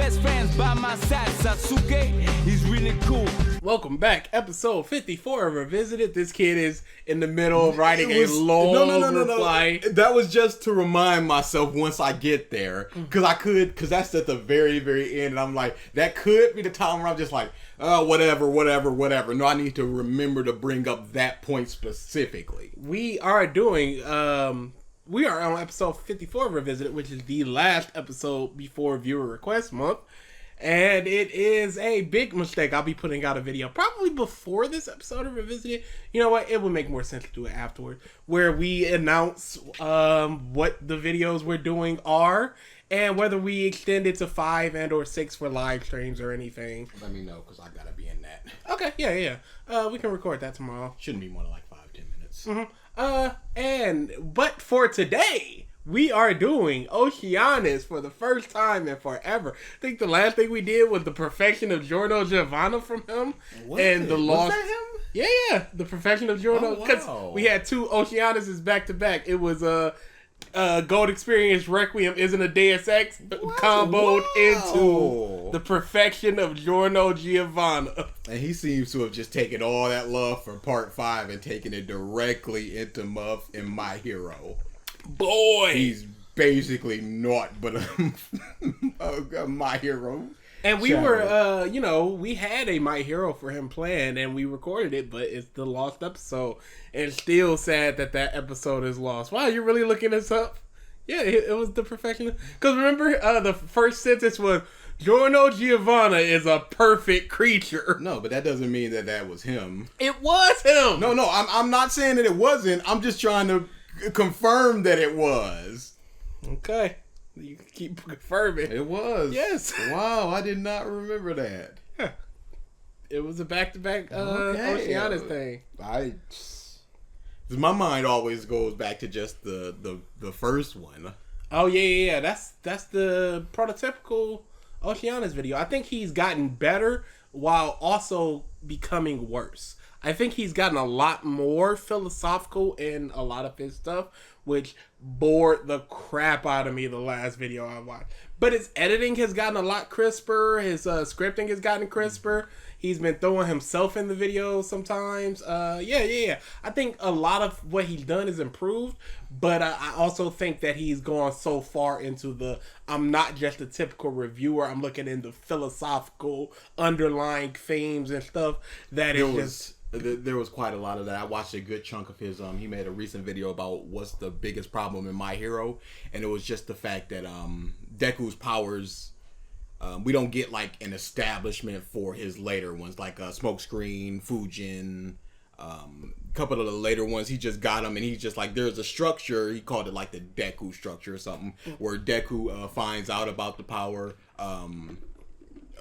best friends by my side. Sasuke, he's really cool. Welcome back, episode 54 of Revisited. This kid is in the middle of writing a long reply. That was just to remind myself once I get there. Because that's at the very, very end. And I'm like, that could be the time where I'm just like, oh, whatever. No, I need to remember to bring up that point specifically. We are doing, we are on episode 54 of Revisited, which is the last episode before viewer request month. And it is a big mistake. I'll be putting out a video probably before this episode of Revisited. You know what? It would make more sense to do it afterwards, where we announce what the videos we're doing are and whether we extend it to 5 and or 6 for live streams or anything. Let me know, because I gotta be in that. Okay, yeah. We can record that tomorrow. Shouldn't be more than like 5-10 minutes. But for today, we are doing Oceaniz for the first time in forever. I think the last thing we did was the perfection of Giorno Giovanna from him. Was that him? Yeah, the perfection of Giorno. Because we had 2 Oceanizes back to back. It was Gold Experience Requiem isn't a Deus Ex comboed into the perfection of Giorno Giovanna. And he seems to have just taken all that love for part 5 and taken it directly into Muff and My Hero. Boy, he's basically naught but a My Hero. And we were, we had a My Hero for him planned, and we recorded it, but it's the lost episode. And still sad that episode is lost. Wow, you're really looking this up? Yeah, it was the perfection. Because remember, the first sentence was, Giorno Giovanna is a perfect creature. No, but that doesn't mean that was him. It was him! No, I'm not saying that it wasn't. I'm just trying to confirm that it was. Okay. You can keep confirming. It was. Yes. Wow, I did not remember that. Yeah. It was a back-to-back Oceaniz thing. My mind always goes back to just the first one. Oh, yeah. That's the prototypical Oceaniz video. I think he's gotten better while also becoming worse. I think he's gotten a lot more philosophical in a lot of his stuff, which bored the crap out of me the last video I watched. But his editing has gotten a lot crisper. His scripting has gotten crisper. He's been throwing himself in the videos sometimes. Yeah. I think a lot of what he's done is improved, but I also think that he's gone so far into I'm not just a typical reviewer. I'm looking into philosophical underlying themes and stuff that there was quite a lot of that. I watched a good chunk of his. He made a recent video about what's the biggest problem in My Hero, and it was just the fact that Deku's powers, we don't get like an establishment for his later ones, like Smokescreen, Fujin, a couple of the later ones. He just got them, and he's just like, there's a structure. He called it like the Deku structure or something, where Deku finds out about the power,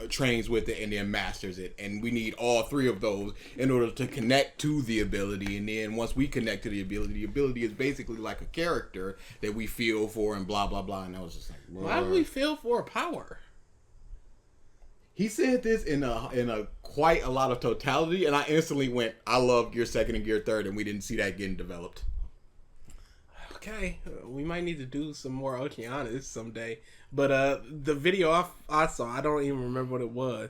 trains with it, and then masters it. And we need all 3 of those in order to connect to the ability. And then once we connect to the ability is basically like a character that we feel for, and blah blah blah. And I was just like, why do we feel for a power? He said this in a quite a lot of totality, and I instantly went, I love Gear 2nd and Gear 3rd, and we didn't see that getting developed. Okay, we might need to do some more Oceaniz someday. But the video I saw, I don't even remember what it was,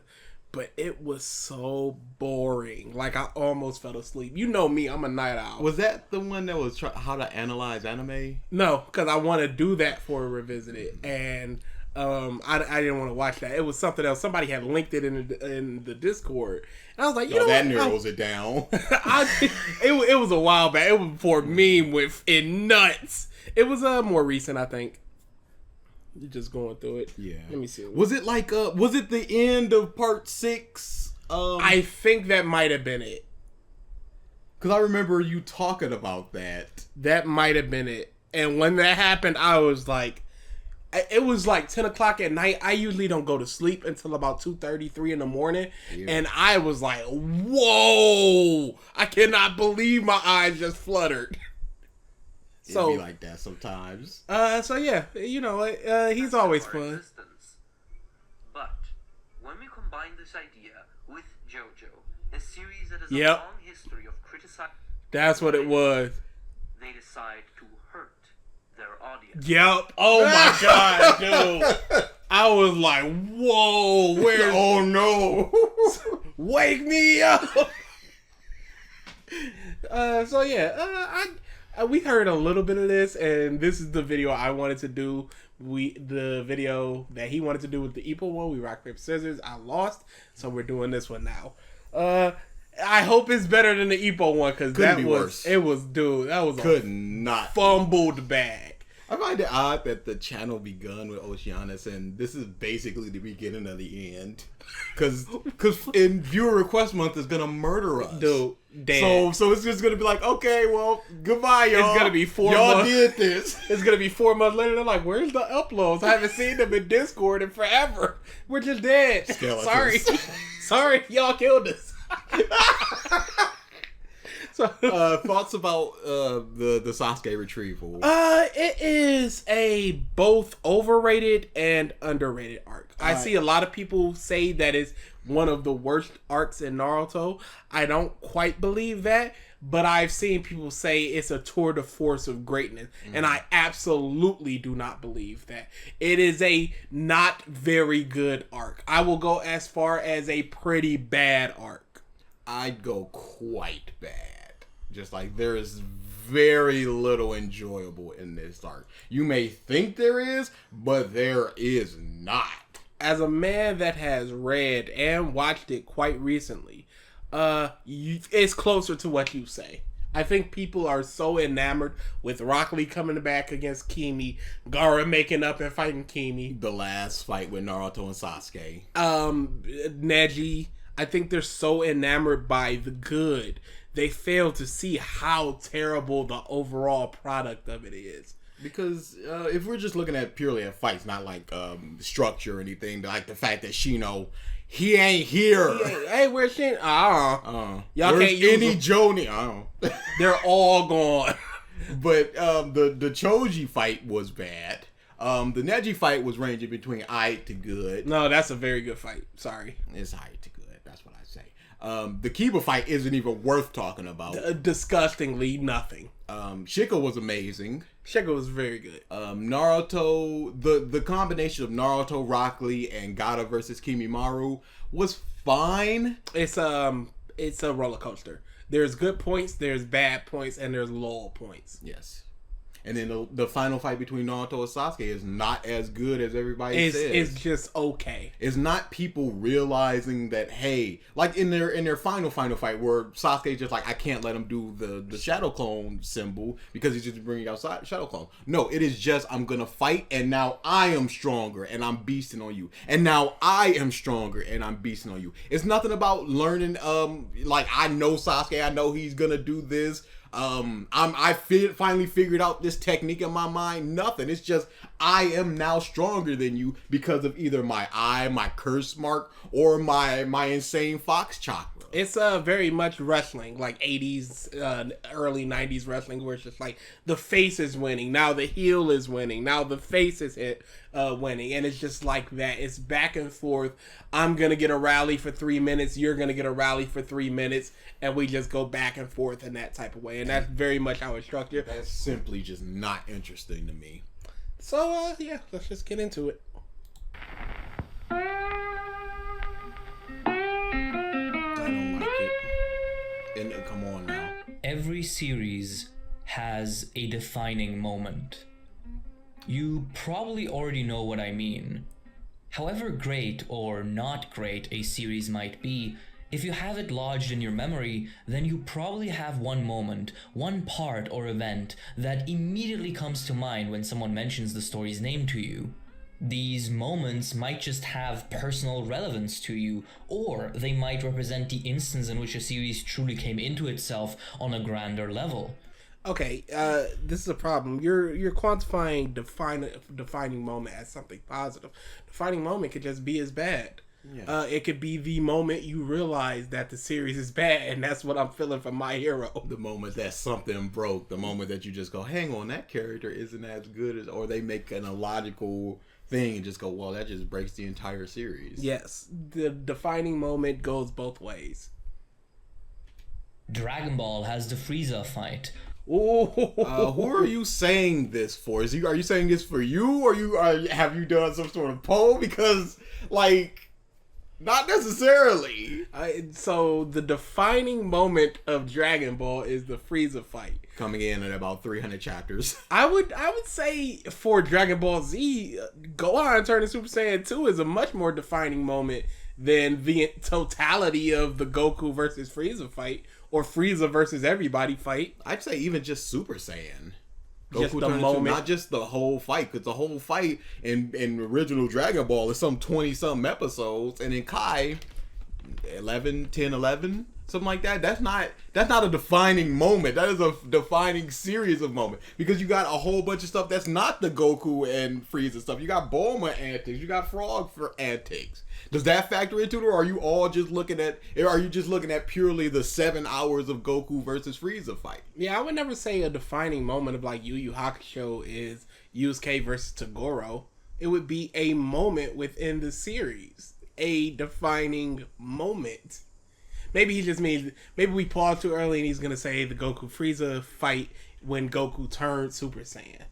but it was so boring. Like, I almost fell asleep. You know me, I'm a night owl. Was that the one that was how to analyze anime? No, because I want to do that for a Revisited, and I didn't want to watch that. It was something else. Somebody had linked it in the Discord, and I was like, you know that what? narrows it down. It was a while back. It was before meme went in nuts. It was more recent, I think. You're just going through it. Yeah. Let me see. Was it like was it the end of part 6? I think that might have been it. Cause I remember you talking about that. That might have been it. And when that happened, I was like, it was like 10 o'clock at night. I usually don't go to sleep until about 2:30, 3 in the morning. Yeah. And I was like, whoa! I cannot believe my eyes just fluttered. So it'd be like that sometimes. So yeah, he's always fun. But when we combine this idea with JoJo, a series that has a long history of criticizing, that's what it was. They decide to hurt their audience. Yep. Oh my god, dude. I was like, whoa, where? Oh no! Wake me up. So yeah, we heard a little bit of this, and this is the video I wanted to do. The video that he wanted to do with the Epo one, we rock paper scissors. I lost, so we're doing this one now. I hope it's better than the Epo one because that was worse. It was that was not fumbled bag. I find it odd that the channel begun with Oceaniz, and this is basically the beginning of the end. Because in viewer request month is gonna murder us, dude. Damn. So it's just gonna be like, okay, well, goodbye, y'all. It's gonna be 4 y'all months. did this. It's gonna be 4 months later. They're like, "Where's the uploads? I haven't seen them in Discord in forever. We're just dead. Skeletons. Sorry, y'all killed us." So, thoughts about the Sasuke Retrieval? It is a both overrated and underrated arc. I see a lot of people say that it's one of the worst arcs in Naruto. I don't quite believe that, but I've seen people say it's a tour de force of greatness, and I absolutely do not believe that. It is a not very good arc. I will go as far as a pretty bad arc. I'd go quite bad. Just like there is very little enjoyable in this arc. You may think there is, but there is not. As a man that has read and watched it quite recently, it's closer to what you say. I think people are so enamored with Rock Lee coming back against Kimi, Gaara making up and fighting Kimi. The last fight with Naruto and Sasuke. Neji. I think they're so enamored by the good, they fail to see how terrible the overall product of it is. Because if we're just looking at purely at fights, not like structure or anything, like the fact that Shino, he ain't here. Hey, where's Shin? Y'all where's can't use any Joni? They're all gone. But the Choji fight was bad. The Neji fight was ranging between aight to good. No, that's a very good fight. Sorry. It's aight to good. That's what I say. The Kiba fight isn't even worth talking about. Disgustingly nothing. Shika was amazing. Shika was very good. Naruto, the combination of Naruto, Rock Lee, and Gaara versus Kimimaru was fine. It's a roller coaster. There's good points, there's bad points, and there's lull points. Yes. And then the final fight between Naruto and Sasuke is not as good as everybody says. It's just okay. It's not people realizing that, hey, like in their final fight where Sasuke's just like, I can't let him do the Shadow Clone symbol because he's just bringing out Shadow Clone. No, it is just, I'm going to fight and now I am stronger and I'm beasting on you. And now I am stronger and I'm beasting on you. It's nothing about learning, like, I know Sasuke, I know he's going to do this. I finally figured out this technique in my mind. Nothing. It's just I am now stronger than you because of either my eye, my curse mark, or my insane fox chakra. It's very much wrestling, like 80s, early 90s wrestling, where it's just like the face is winning, now the heel is winning, now the face is winning, and it's just like that. It's back and forth. I'm gonna get a rally for 3 minutes, you're gonna get a rally for 3 minutes, and we just go back and forth in that type of way, and that's very much how it's structured. That's simply just not interesting to me. So yeah, let's just get into it. And come on now. Every series has a defining moment. You probably already know what I mean. However great or not great a series might be, if you have it lodged in your memory, then you probably have one moment, one part or event that immediately comes to mind when someone mentions the story's name to you. These moments might just have personal relevance to you, or they might represent the instance in which a series truly came into itself on a grander level. Okay, this is a problem. You're quantifying defining moment as something positive. Defining moment could just be as bad. Yeah. It could be the moment you realize that the series is bad, and that's what I'm feeling from My Hero. The moment that something broke, the moment that you just go, hang on, that character isn't as good as, or they make an illogical thing and just go, well, that just breaks the entire series. Yes, the defining moment goes both ways. Dragon Ball has the Frieza fight. Ooh. Who are you saying this for? Are you saying this for you, or have you done some sort of poll? Because, like, not necessarily. So the defining moment of Dragon Ball is the Frieza fight. Coming in at about 300 chapters. I would say for Dragon Ball Z, Gohan turning Super Saiyan 2 is a much more defining moment than the totality of the Goku versus Frieza fight or Frieza versus everybody fight. I'd say even just Super Saiyan. Just Goku the turned moment. not just the whole fight, because the whole fight in original Dragon Ball is some 20-something episodes, and in Kai, 11, something like that. That's not a defining moment. That is a defining series of moments, because you got a whole bunch of stuff that's not the Goku and Frieza stuff. You got Bulma antics, you got Frog for antics. Does that factor into it, or are you all just looking at? Are you just looking at purely the 7 hours of Goku versus Frieza fight? Yeah, I would never say a defining moment of like Yu Yu Hakusho is Yusuke versus Toguro. It would be a moment within the series, a defining moment. Maybe he just means, maybe we paused too early and he's going to say the Goku Frieza fight when Goku turned Super Saiyan.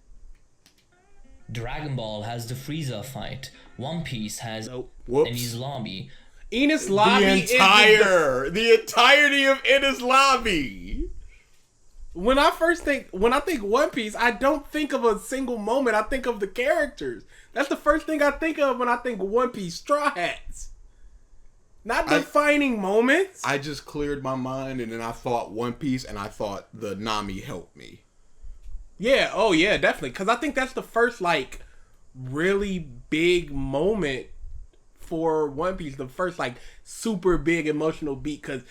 Dragon Ball has the Frieza fight. One Piece has Whoops. Enies Lobby. Enies Lobby the entirety of Enies Lobby. When I think One Piece, I don't think of a single moment. I think of the characters. That's the first thing I think of when I think One Piece. Straw Hats. Not defining moments. I just cleared my mind, and then I thought One Piece, and I thought the Nami helped me. Yeah, oh yeah, definitely. Because I think that's the first, like, really big moment for One Piece. The first, like, super big emotional beat. Because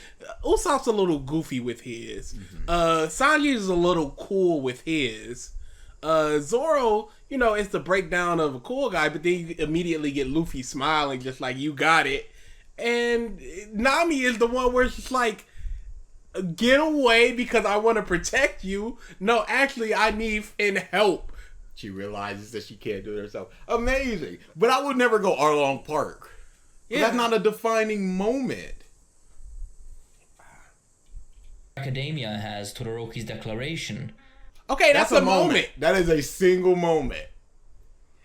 Usopp's a little goofy with his. Sanji is a little cool with his. Zoro, you know, it's the breakdown of a cool guy, but then you immediately get Luffy smiling, just like, you got it. And Nami is the one where she's like, get away because I want to protect you. No, actually, I need help. She realizes that she can't do it herself. Amazing. But I would never go Arlong Park. Yeah. That's not a defining moment. Academia has Todoroki's declaration. Okay, that's a moment. That is a single moment.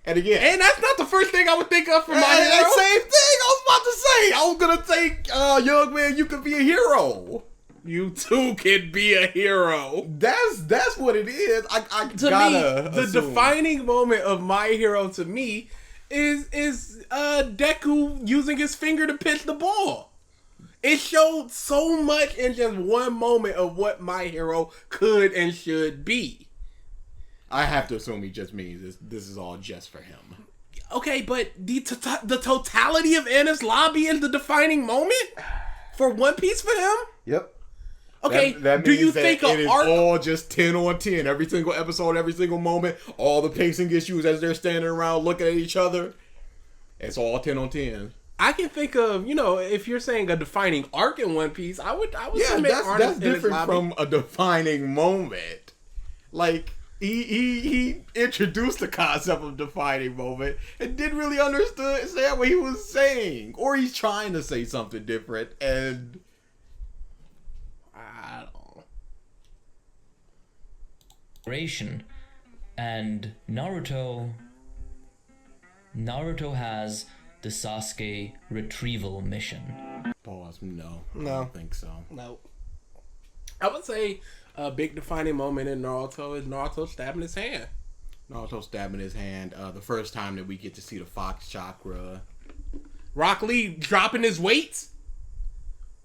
And again, and that's not the first thing I would think of for my hero. That same thing I was about to say. I was gonna think, young man, you could be a hero. You too can be a hero. That's what it is. I to gotta me, the defining moment of My Hero to me is Deku using his finger to pitch the ball. It showed so much in just one moment of what My Hero could and should be. I have to assume he just means this is all just for him. Okay, but the totality of Enies Lobby is the defining moment for One Piece for him? Yep. Okay, that do you that think it is arc all just 10 on 10? Every single episode, every single moment, all the pacing issues as they're standing around looking at each other, it's all 10 on 10. I can think of, you know, if you're saying a defining arc in One Piece, I would submit that's different from a defining moment. Like, he introduced the concept of defining moment and didn't really understand what he was saying, or he's trying to say something different, and I don't. And Naruto has the Sasuke Retrieval mission. Pause. No. I No. don't think so. No. I would say a big defining moment in Naruto is Naruto stabbing his hand. Naruto stabbing his hand. The first time that we get to see the Fox Chakra. Rock Lee dropping his weights.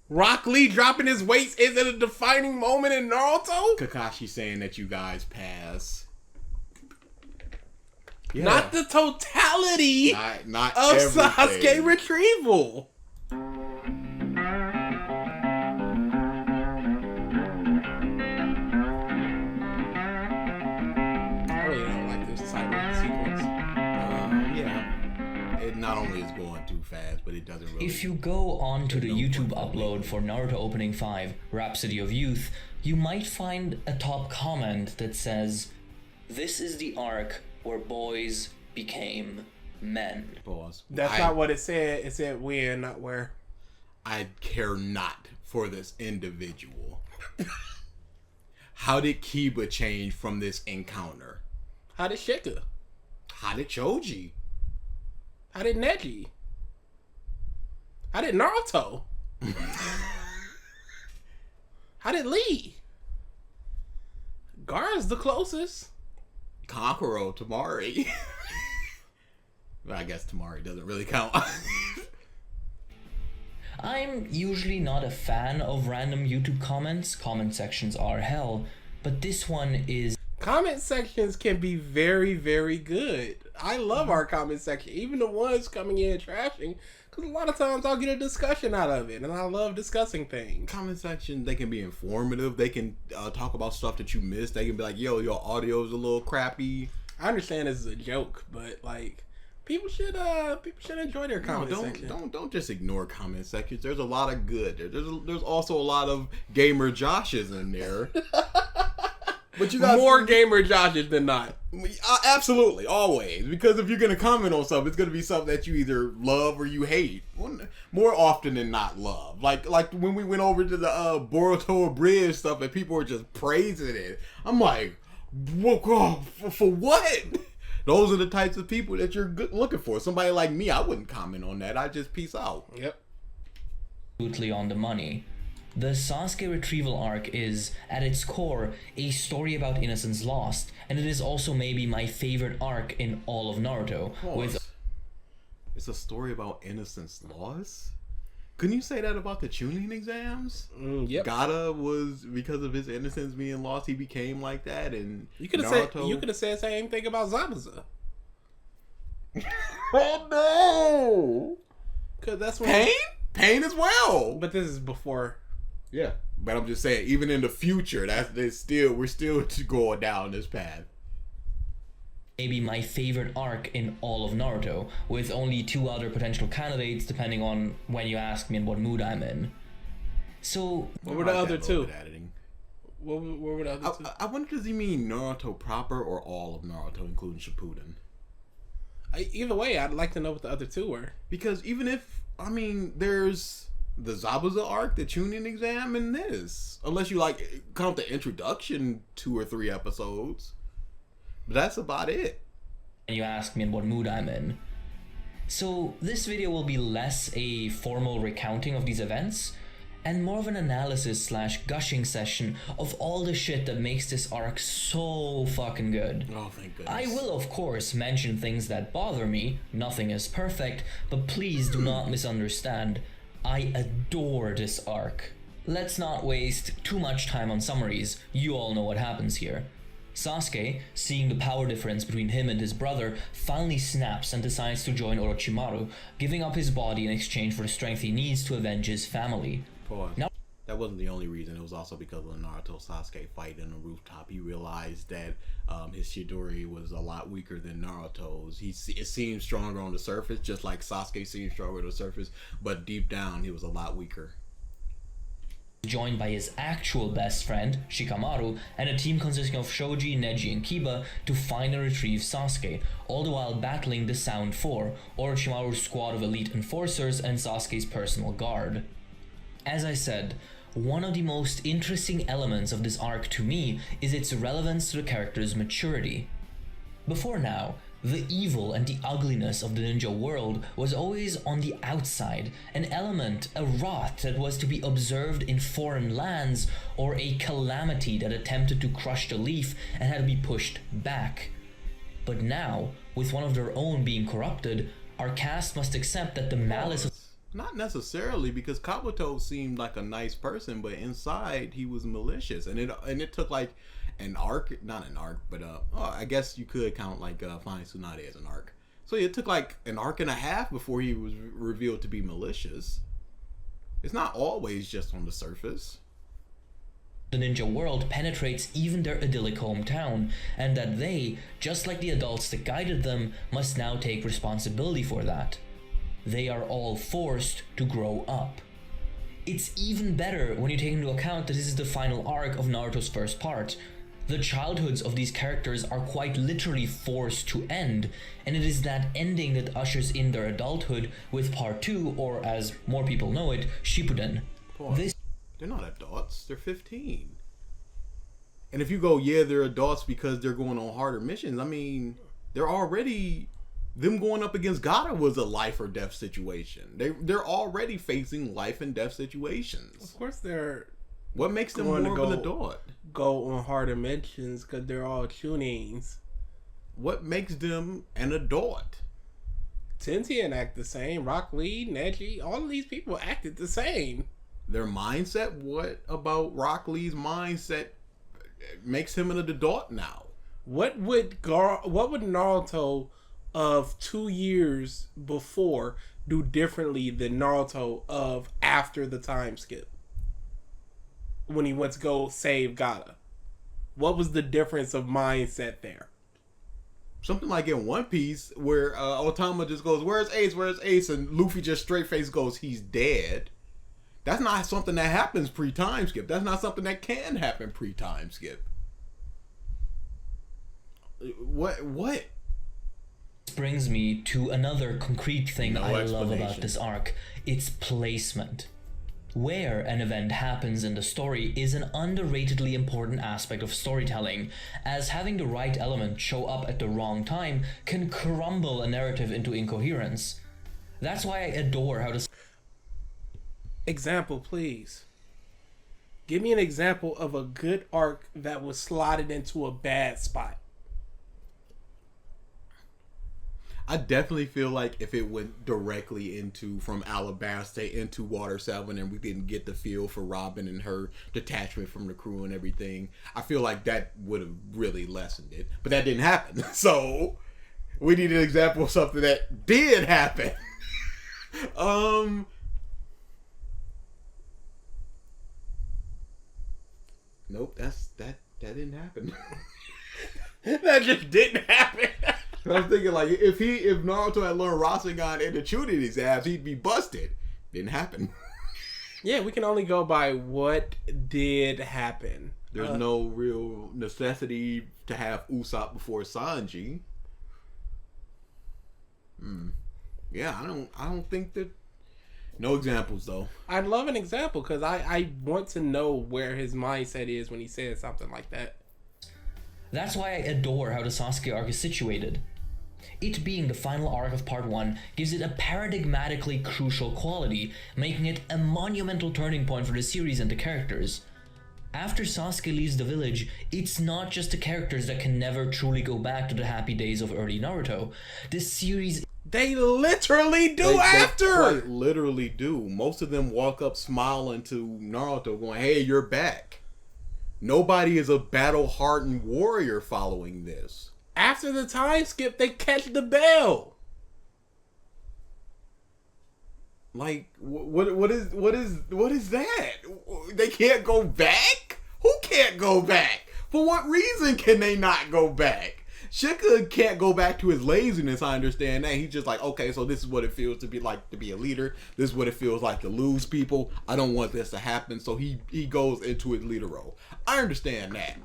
Rock Lee dropping his weights. Is it a defining moment in Naruto? Kakashi saying that you guys pass. Yeah. Not the totality not of everything. Sasuke Retrieval. I really don't like this cyber sequence. Yeah. It not only is going too fast, but it doesn't really... If you go onto the YouTube upload for Naruto Opening 5, Rhapsody of Youth, you might find a top comment that says, "This is the arc where boys became men." Pause. That's not what it said. It said when, not where. I care not for this individual. How did Kiba change from this encounter? How did Shika? How did Choji? How did Neji? How did Naruto? How did Lee? Gaara's the closest. Kankuro, Tamari. But I guess Tamari doesn't really count. I'm usually not a fan of random YouTube comments. Comment sections are hell, but this one is... Comment sections can be very, very good. I love our comment section, even the ones coming in trashing, because a lot of times I'll get a discussion out of it, and I love discussing things. Comment section, they can be informative. They can talk about stuff that you missed. They can be like, yo, your audio's a little crappy. I understand this is a joke, but like, people should enjoy their comment section. Don't just ignore comment sections. There's a lot of good. There's also a lot of gamer Joshes in there. But you got more gamer Joshes than not. Absolutely, always. Because if you're gonna comment on something, it's gonna be something that you either love or you hate. More often than not, love. Like when we went over to the Boruto Bridge stuff and people were just praising it. I'm like, for what? Those are the types of people that you're looking for. Somebody like me, I wouldn't comment on that. I'd just peace out. Yep. Absolutely on the money. The Sasuke Retrieval Arc is, at its core, a story about innocence lost, and it is also maybe my favorite arc in all of Naruto. It's a story about innocence lost? Couldn't you say that about the Chunin exams? Yep. Gaara was, because of his innocence being lost, he became like that, and You could have said the same thing about Zabuza. Oh no! Cause that's when Pain as well. But this is before. Yeah, but I'm just saying, even in the future, we're still going down this path. Maybe my favorite arc in all of Naruto, with only 2 other potential candidates depending on when you ask me and what mood I'm in. So, What were the other two? What were the other two? I wonder, does he mean Naruto proper or all of Naruto, including Shippuden? Either way, I'd like to know what the other two were. Because even if, there's the Zabuza arc, the Chunin exam, and this. Unless you count the introduction 2 or 3 episodes. But that's about it. and you ask me in what mood I'm in. So this video will be less a formal recounting of these events and more of an analysis / gushing session of all the shit that makes this arc so fucking good. Oh, thank goodness. I will of course mention things that bother me, nothing is perfect, but please do not misunderstand. I adore this arc. Let's not waste too much time on summaries, you all know what happens here. Sasuke, seeing the power difference between him and his brother, finally snaps and decides to join Orochimaru, giving up his body in exchange for the strength he needs to avenge his family. Pause. Now, that wasn't the only reason. It was also because of the Naruto Sasuke fight in the rooftop. He realized that his Chidori was a lot weaker than Naruto's. It seemed stronger on the surface, just like Sasuke seemed stronger on the surface, but deep down he was a lot weaker. joined by his actual best friend, Shikamaru, and a team consisting of Shoji, Neji, and Kiba to find and retrieve Sasuke, all the while battling the Sound Four, Orochimaru's squad of elite enforcers and Sasuke's personal guard. As I said, one of the most interesting elements of this arc to me is its relevance to the character's maturity. Before now, the evil and the ugliness of the ninja world was always on the outside, an element, a rot that was to be observed in foreign lands, or a calamity that attempted to crush the leaf and had to be pushed back. But now, with one of their own being corrupted, our cast must accept that the malice of Not necessarily, because Kabuto seemed like a nice person, but inside he was malicious, and it took like an arc, not an arc, but I guess you could count like Fine Tsunade as an arc. So it took like an arc and a half before he was revealed to be malicious. It's not always just on the surface. the ninja world penetrates even their idyllic hometown, and that they, just like the adults that guided them, must now take responsibility for that. They are all forced to grow up. It's even better when you take into account that this is the final arc of Naruto's first part. The childhoods of these characters are quite literally forced to end, and it is that ending that ushers in their adulthood with part 2, or as more people know it, Shippuden. Boy, they're not adults, they're 15. And if you go, yeah, they're adults because they're going on harder missions. I mean, they're already them going up against Gaara was a life or death situation. They're already facing life and death situations. Of course, they're. What makes them more of an adult? Go on harder missions because they're all tunings. What makes them an adult? Tenzin act the same. Rock Lee, Neji, all of these people acted the same. Their mindset? What about Rock Lee's mindset makes him an adult now? What would Naruto of 2 years before do differently than Naruto of after the time skip? When he went to go save Gaara. What was the difference of mindset there? Something like in One Piece where Otama just goes, where's Ace? Where's Ace? And Luffy just straight face goes, he's dead. That's not something that happens pre-time skip. That's not something that can happen pre-time skip. What? This brings me to another concrete thing No I love about explanation. this arc. Its placement. Where an event happens in the story is an underratedly important aspect of storytelling, as having the right element show up at the wrong time can crumble a narrative into incoherence. That's why I adore how the Example, please. Give me an example of a good arc that was slotted into a bad spot. I definitely feel like if it went directly from Alabasta into Water 7 and we didn't get the feel for Robin and her detachment from the crew and everything, I feel like that would have really lessened it. But that didn't happen. So we need an example of something that did happen. Nope, that didn't happen. That just didn't happen. I was thinking like if Naruto had learned Rasengan and the Chunin his ass, he'd be busted. Didn't happen. Yeah, we can only go by what did happen. There's no real necessity to have Usopp before Sanji. Yeah, I don't think that. No examples though. I'd love an example because I want to know where his mindset is when he says something like that. That's why I adore how the Sasuke arc is situated. It being the final arc of part 1 gives it a paradigmatically crucial quality, making it a monumental turning point for the series and the characters. After Sasuke leaves the village, it's not just the characters that can never truly go back to the happy days of early Naruto. This series... They literally do They after! quite literally do. Most of them walk up smiling to Naruto going, hey, you're back. Nobody is a battle-hardened warrior following this. After the time skip, they catch the bell. Like, what is that? They can't go back? Who can't go back? For what reason can they not go back? Shika can't go back to his laziness, I understand that. He's just like, okay, so this is what it feels to be like to be a leader. This is what it feels like to lose people. I don't want this to happen. So he goes into his leader role. I understand that.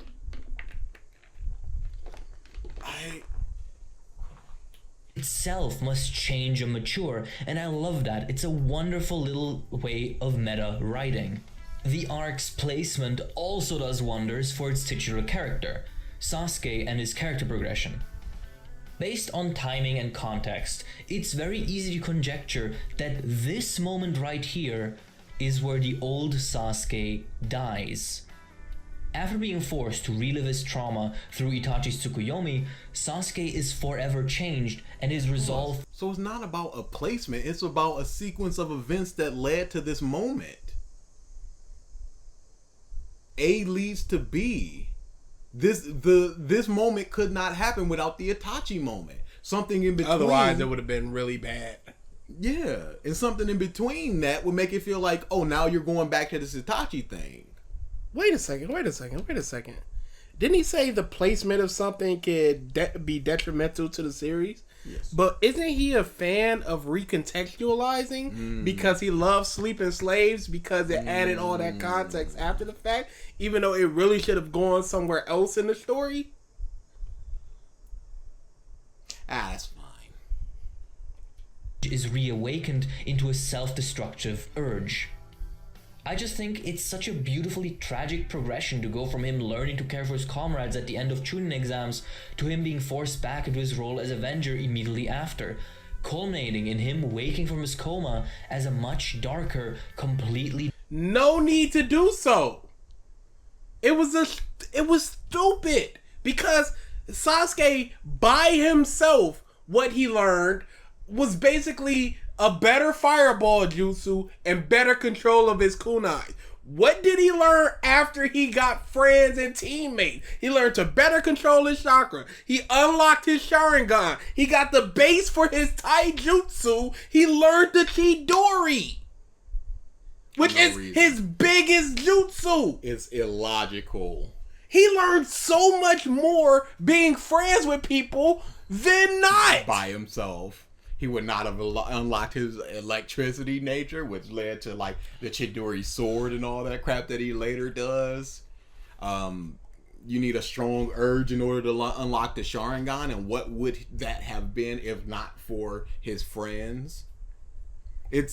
itself must change and mature, and I love that. It's a wonderful little way of meta writing. The arc's placement also does wonders for its titular character, Sasuke, and his character progression. Based on timing and context, it's very easy to conjecture that this moment right here is where the old Sasuke dies. After being forced to relive his trauma through Itachi's Tsukuyomi, Sasuke is forever changed and his resolve... So it's not about a placement, it's about a sequence of events that led to this moment. A leads to B. This moment could not happen without the Itachi moment. Something in between. Otherwise, it would have been really bad. Yeah, and something in between that would make it feel like, oh, now you're going back to this Itachi thing. Wait a second. Didn't he say the placement of something could be detrimental to the series? Yes. But isn't he a fan of recontextualizing because he loves Sleeping Slaves because it added all that context after the fact, even though it really should have gone somewhere else in the story? That's fine. is reawakened into a self-destructive urge. I just think it's such a beautifully tragic progression to go from him learning to care for his comrades at the end of Chunin exams to him being forced back into his role as Avenger immediately after, culminating in him waking from his coma as a much darker, completely... No need to do so. It was stupid because Sasuke by himself, what he learned was basically a better fireball jutsu and better control of his kunai. What did he learn after he got friends and teammates? He learned to better control his chakra. He unlocked his Sharingan. He got the base for his taijutsu. He learned the Chidori, which is his biggest jutsu. It's illogical. He learned so much more being friends with people than not. By himself. He would not have unlocked his electricity nature, which led to like the Chidori sword and all that crap that he later does. You need a strong urge in order to unlock the Sharingan, and what would that have been if not for his friends? You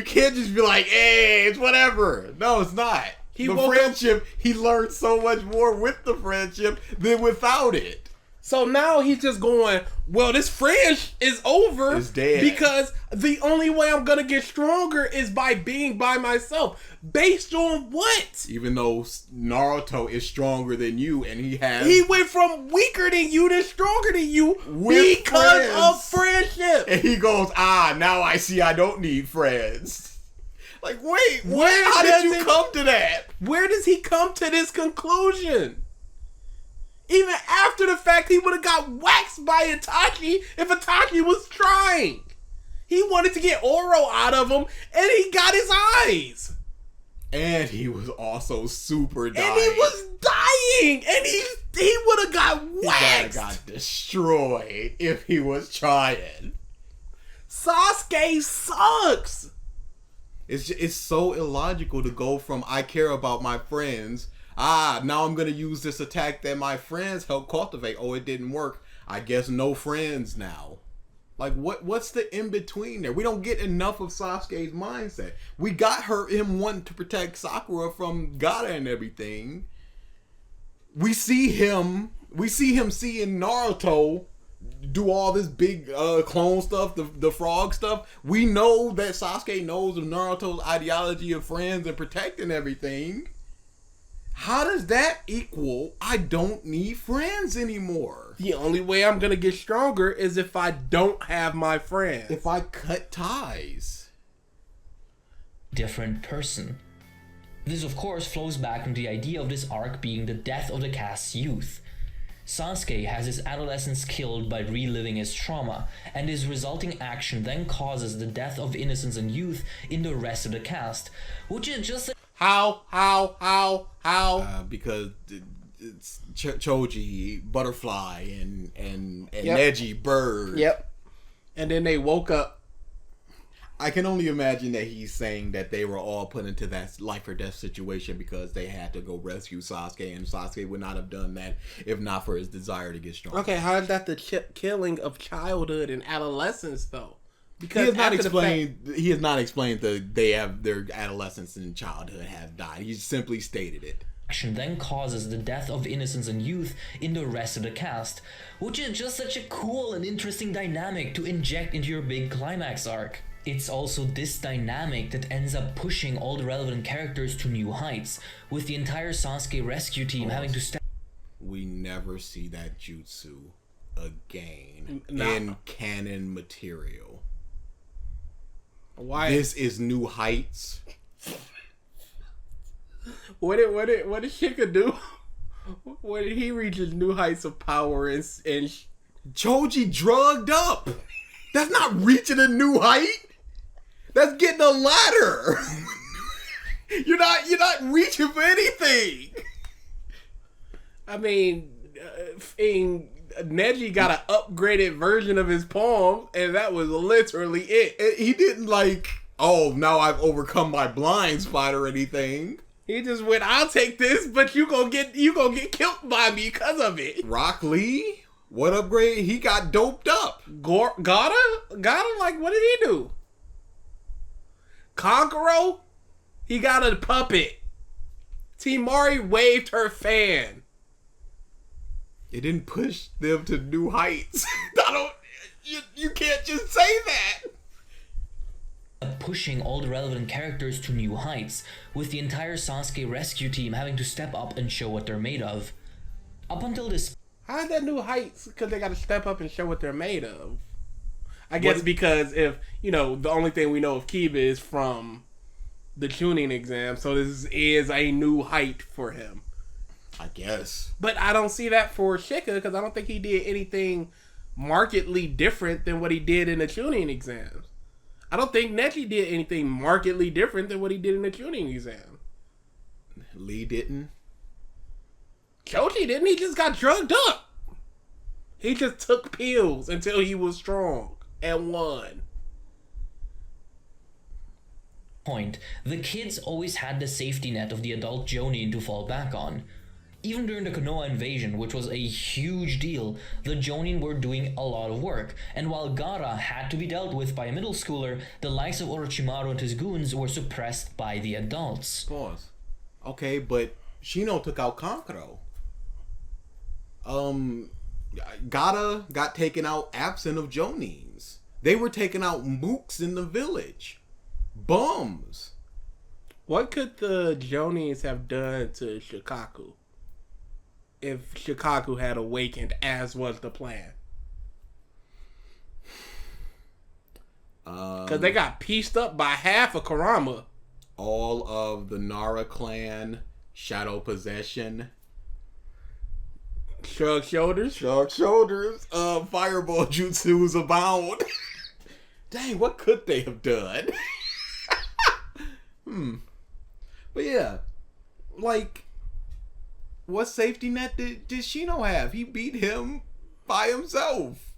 can't just be like, hey, it's whatever. No, it's not. He learned so much more with the friendship than without it. So now he's just going, well, this friend is over. It's dead. Because the only way I'm going to get stronger is by being by myself. Based on what? Even though Naruto is stronger than you and he went from weaker than you to stronger than you because of friendship. And he goes, now I see I don't need friends. Like, wait, how did you come to that? Where does he come to this conclusion? Even after the fact, he would have got waxed by Itachi if Itachi was trying. He wanted to get Oro out of him, and he got his eyes. And he was also super dying. And he was dying, and he would have got waxed. He would have got destroyed if he was trying. Sasuke sucks. It's so illogical to go from I care about my friends. Now I'm going to use this attack that my friends helped cultivate. Oh, it didn't work. I guess no friends now. Like, what's the in-between there? We don't get enough of Sasuke's mindset. We got him wanting to protect Sakura from Gaara and everything. We see him seeing Naruto do all this big clone stuff, the frog stuff. We know that Sasuke knows of Naruto's ideology of friends and protecting everything. How does that equal I don't need friends anymore? The only way I'm going to get stronger is if I don't have my friends. If I cut ties. Different person. This of course flows back into the idea of this arc being the death of the cast's youth. Sasuke has his adolescence killed by reliving his trauma, and his resulting action then causes the death of innocence and youth in the rest of the cast, which is just How? Because it's Choji, Butterfly, and Neji, Bird. Yep. And then they woke up. I can only imagine that he's saying that they were all put into that life or death situation because they had to go rescue Sasuke, and Sasuke would not have done that if not for his desire to get stronger. Okay, how is that the killing of childhood and adolescence, though? Because he has not explained that they have their adolescence and childhood have died. He simply stated it. Action then causes the death of innocence and youth in the rest of the cast, which is just such a cool and interesting dynamic to inject into your big climax arc. It's also this dynamic that ends up pushing all the relevant characters to new heights, with the entire Sasuke rescue team having to step. We never see that jutsu again in canon material. Why? This is new heights. What did Shika do? When did he reach his new heights of power and Choji drugged up. That's not reaching a new height. That's getting a ladder. You're not reaching for anything. I mean, Neji got an upgraded version of his palm, and that was literally it. He didn't now I've overcome my blind spot or anything. He just went, I'll take this, but you gonna get killed by me because of it. Rock Lee, what upgrade? He got doped up. Gaara, like, what did he do? Kankuro, He got a puppet. Temari waved her fan. It didn't push them to new heights. You can't just say that. Pushing all the relevant characters to new heights, with the entire Sasuke rescue team having to step up and show what they're made of. Up until this... How is that new heights? Because they got to step up and show what they're made of. I guess because if, the only thing we know of Kiba is from the tuning exam, so this is a new height for him. I guess. But I don't see that for Shika, because I don't think he did anything markedly different than what he did in the tuning exams. I don't think Nechi did anything markedly different than what he did in the tuning exam. Lee didn't. Choji didn't. He just got drugged up. He just took pills until he was strong and won. Point, the kids always had the safety net of the adult Jonin to fall back on. Even during the Konoha invasion, which was a huge deal, the Jonin were doing a lot of work, and while Gaara had to be dealt with by a middle schooler, the likes of Orochimaru and his goons were suppressed by the adults. Pause. Okay, but Shino took out Kankuro. Gaara got taken out absent of Jonins. They were taking out mooks in the village. Bums. What could the Jonins have done to Shikaku if Shikaku had awakened as was the plan? Because they got pieced up by half of Kurama. All of the Nara clan, Shadow Possession, Shrug shoulders. Fireball jutsus abound. Dang, what could they have done? But yeah, what safety net did Shino have? He beat him by himself.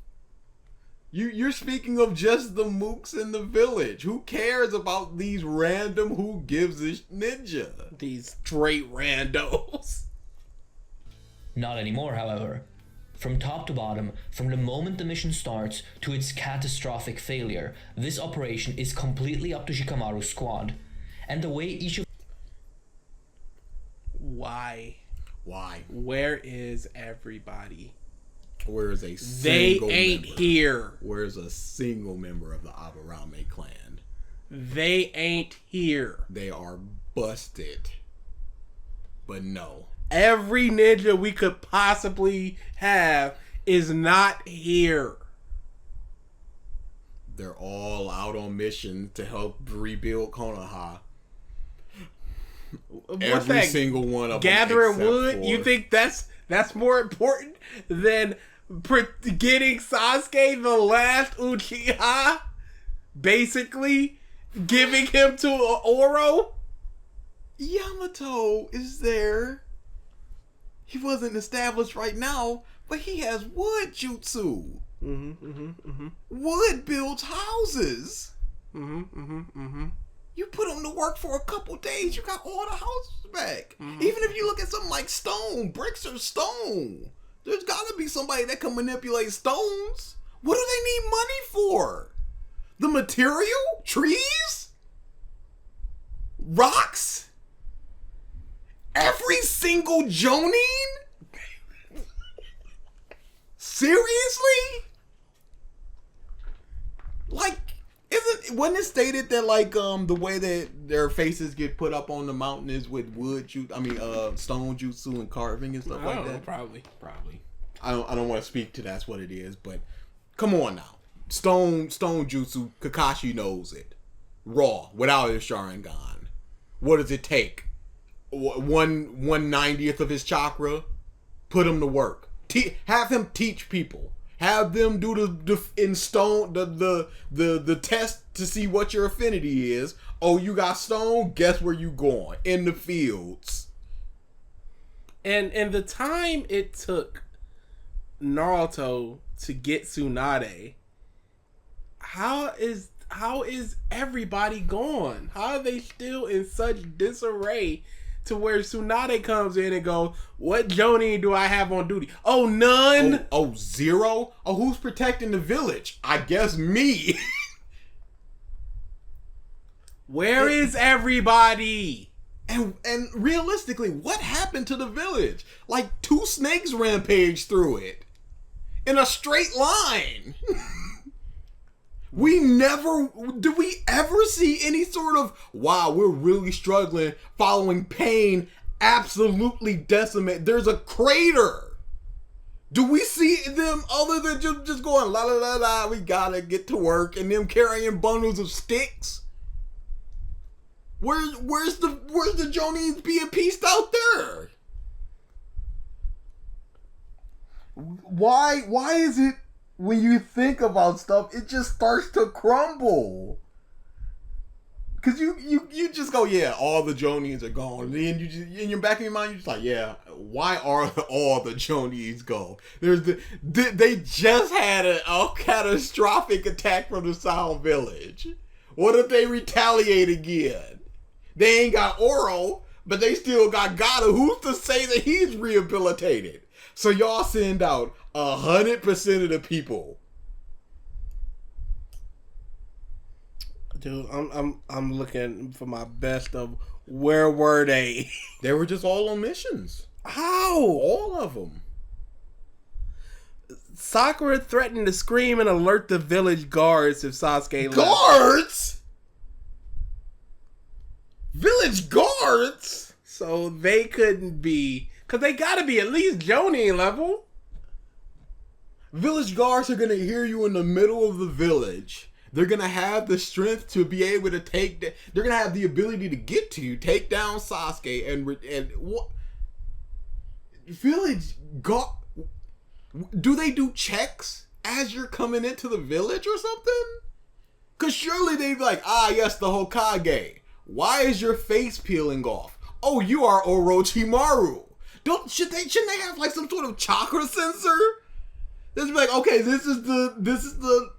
You're speaking of just the mooks in the village. Who cares about these random who gives a ninja? These straight randos. Not anymore, however. From top to bottom, from the moment the mission starts to its catastrophic failure, this operation is completely up to Shikamaru's squad. And the way each of... Why? Where is everybody? Where is a They single ain't member? here. Where's a single member of the Aburame clan? They ain't here. They are busted. But no. Every ninja we could possibly have is not here. They're all out on mission to help rebuild Konoha. What's Every that? single one of Gathering them. wood? You think that's more important than getting Sasuke the last Uchiha? Basically, giving him to Oro? Yamato is there. He wasn't established right now, but he has wood jutsu. Wood builds houses. You put him to work for a couple days, you got all the houses back. Even if you look at something like stone, bricks are stone. There's gotta be somebody that can manipulate stones. What do they need money for? The material? Trees? Rocks? Every single Jonin? Seriously? Wasn't it stated that the way that their faces get put up on the mountain is with stone jutsu and carving and stuff like that? Probably. I don't want to speak to that's what it is, but come on now. Stone jutsu, Kakashi knows it. Raw, without his Sharingan. What does it take? 1/90th of his chakra? Put him to work. Have him teach people. Have them do the test to see what your affinity is. Oh, you got stone? Guess where you going? In the fields. And the time it took Naruto to get Tsunade, how is everybody gone? How are they still in such disarray to where Tsunade comes in and goes, what Jonin do I have on duty? Oh, none? Oh, zero? Oh, who's protecting the village? I guess me. Where is everybody? And realistically, what happened to the village? Like 2 snakes rampaged through it in a straight line. Do we ever see any sort of, wow, we're really struggling, following pain, absolutely decimate. There's a crater. Do we see them other than just going la la la la, we gotta get to work, and them carrying bundles of sticks? Where's the Jonin's being pieced out there? Why is it when you think about stuff, it just starts to crumble? Cause you just go, yeah, all the Jonins are gone. And then you just, in your back of your mind, you're just like, yeah, why are all the Jonins gone? They just had a catastrophic attack from the Sound Village. What if they retaliate again? They ain't got Oro, but they still got Gata. Who's to say that he's rehabilitated? So y'all send out 100% of the people. Dude, I'm looking for my best of where were they? They were just all on missions. How? All of them. Sakura threatened to scream and alert the village guards if Sasuke left. Guards? Village guards? So they couldn't be, because they gotta be at least Jonin level. Village guards are going to hear you in the middle of the village. They're going to have the strength to be able to they're going to have the ability to get to you, take down Sasuke, and what? Village guard, do they do checks as you're coming into the village or something? Because surely they'd be like, yes, the Hokage. Why is your face peeling off? Oh, you are Orochimaru. Shouldn't they have like some sort of chakra sensor? They'd be like, okay, this is the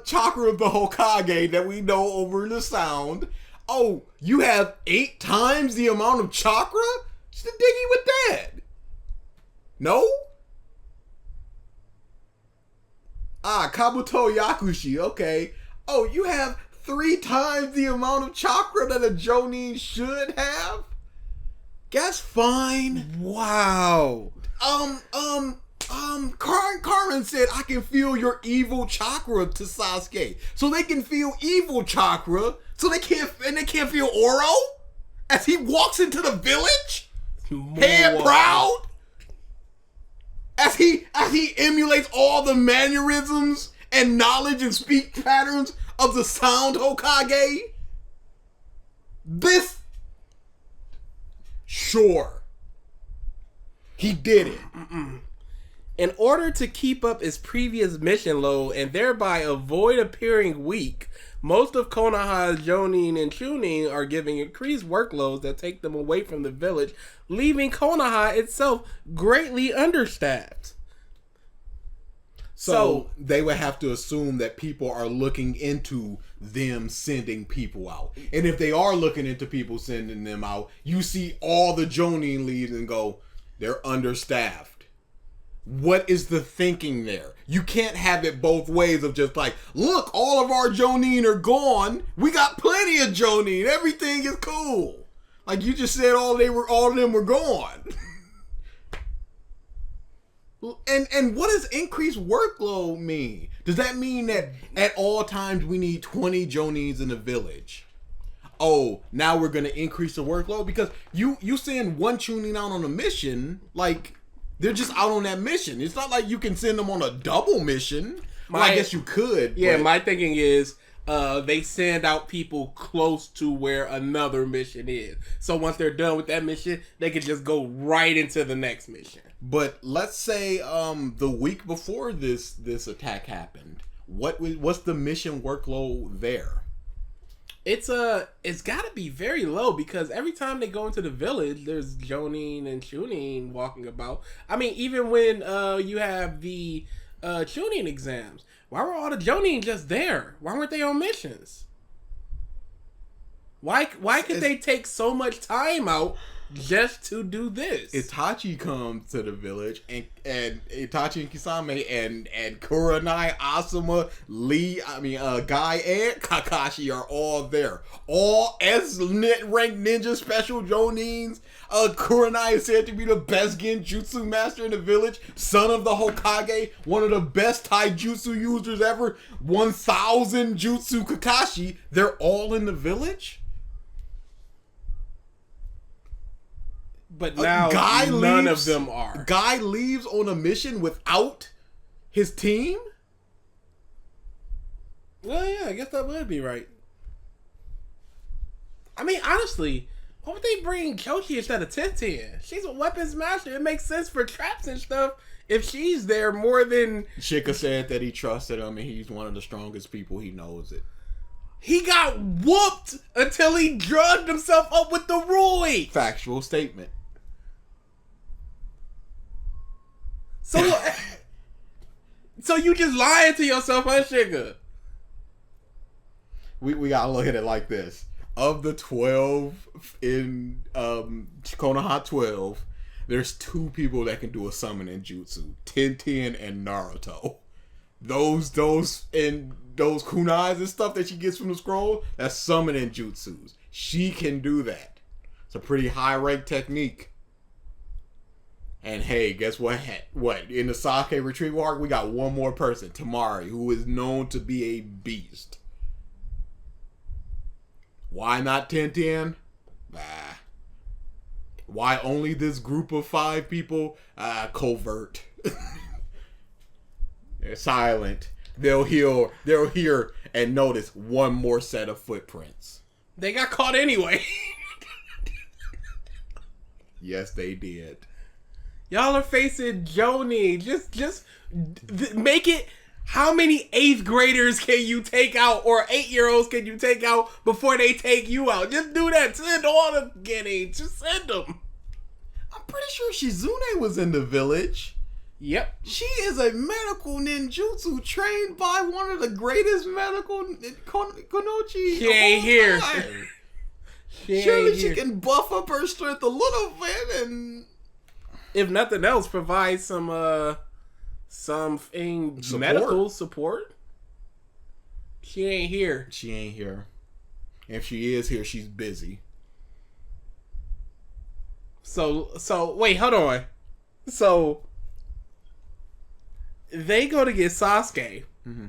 chakra of the Hokage that we know over in the Sound. Oh, you have 8 times the amount of chakra? What's the diggy with that? No? Kabuto Yakushi, okay. Oh, you have 3 times the amount of chakra that a Jonin should have? Guess fine. Wow. Carmen said, I can feel your evil chakra to Sasuke. So they can feel evil chakra, so they can't feel Oro? As he walks into the village? Head proud? As he emulates all the mannerisms and knowledge and speech patterns of the Sound Hokage? Sure. He did it. In order to keep up his previous mission load and thereby avoid appearing weak, most of Konoha's Jonin and Chunin are giving increased workloads that take them away from the village, leaving Konoha itself greatly understaffed. So they would have to assume that people are looking into them sending people out. And if they are looking into people sending them out, you see all the Jonin leaves and go, they're understaffed. What is the thinking there? You can't have it both ways of just like, look, all of our Jonin are gone. We got plenty of Jonin. Everything is cool. Like you just said, all of them were gone. And what does increased workload mean? Does that mean that at all times we need 20 Jonins in the village? Oh, now we're gonna increase the workload because you send one Chunin out on a mission, like they're just out on that mission. It's not like you can send them on a double mission. Well, I guess you could. Yeah, my thinking is they send out people close to where another mission is. So once they're done with that mission, they can just go right into the next mission. But let's say the week before this attack happened, what's the mission workload there? It's got to be very low because every time they go into the village, there's Jonin and Chunin walking about. I mean, even when you have the Chunin exams, why were all the Jonin just there? Why weren't they on missions? Why could they take so much time out just to do this. Itachi comes to the village, and Itachi and Kisame and Kurenai, Asuma, Guy and Kakashi are all there. All S-ranked ninja special Jonins. Kurenai is said to be the best genjutsu master in the village, son of the Hokage, one of the best taijutsu users ever, 1,000 jutsu Kakashi. They're all in the village? But now none of them are. Guy leaves on a mission without his team? Well, yeah, I guess that would be right. I mean, honestly, why would they bring Kyoshi instead of Tenten? She's a weapons master. It makes sense for traps and stuff if she's there more than... Shika said that he trusted him and he's one of the strongest people. He knows it. He got whooped until he drugged himself up with the Roy. Factual statement. So you just lying to yourself, huh, Shika? We gotta look at it like this. Of the 12 in Konoha 12, there's 2 people that can do a summoning jutsu. Tenten and Naruto. Those kunais and stuff that she gets from the scroll, that's summoning jutsus. She can do that. It's a pretty high rank technique. And hey, guess what? In the Sasuke Retrieval Arc, we got one more person, Tamari, who is known to be a beast. Why not Tenten? Why only this group of 5 people? Covert. They're silent. They'll hear and notice one more set of footprints. They got caught anyway. Yes, they did. Y'all are facing Joni. Just make it. How many 8th graders can you take out, or 8-year-olds can you take out before they take you out? Just do that. Send all the Genin. Just send them. I'm pretty sure Shizune was in the village. Yep. She is a medical ninjutsu trained by one of the greatest medical konochi. She ain't here. Surely she can buff up her strength a little bit, and if nothing else, provide some medical support. She ain't here. She ain't here. If she is here, she's busy. So wait, hold on. So they go to get Sasuke. Mm-hmm.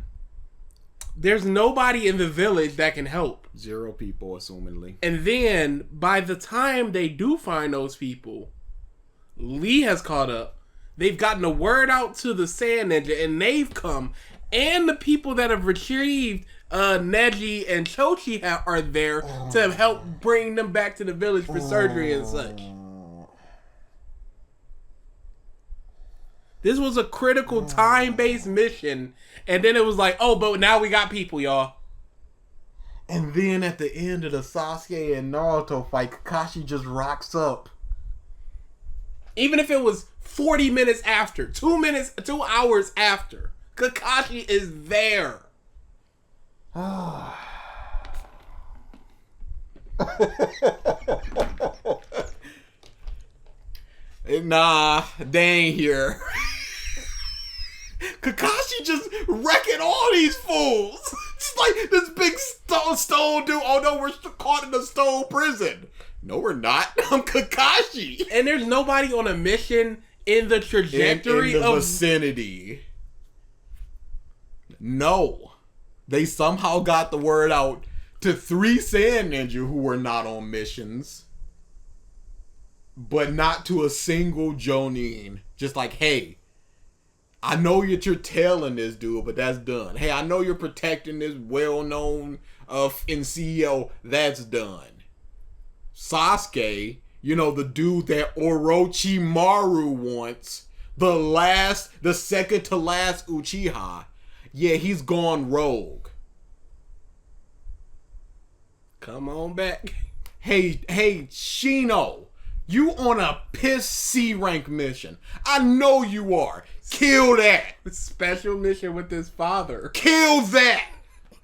There's nobody in the village that can help. 0 people, assumingly. And then by the time they do find those people, Lee has caught up. They've gotten the word out to the Sand Ninja, and they've come. And the people that have retrieved Neji and Chochi are there to help bring them back to the village for surgery and such. This was a critical time-based mission, and then it was like, oh, but now we got people, y'all. And then at the end of the Sasuke and Naruto fight, Kakashi just rocks up. Even if it was 40 minutes after, 2 hours after, Kakashi is there. Nah, they ain't here. Kakashi just wrecking all these fools. Just like this big stone dude. Oh no, we're caught in a stone prison. No, we're not. I'm Kakashi. And there's nobody on a mission in the trajectory in the vicinity. No. They somehow got the word out to 3 Sand Ninja who were not on missions. But not to a single Jonin. Just like, hey, I know that you're tailing this dude, but that's done. Hey, I know you're protecting this well-known CEO. That's done. Sasuke, the dude that Orochimaru wants, the second to last Uchiha. Yeah, he's gone rogue. Come on back. Hey, Shino. You on a piss C rank mission. I know you are. Kill that. Special mission with his father. Kill that.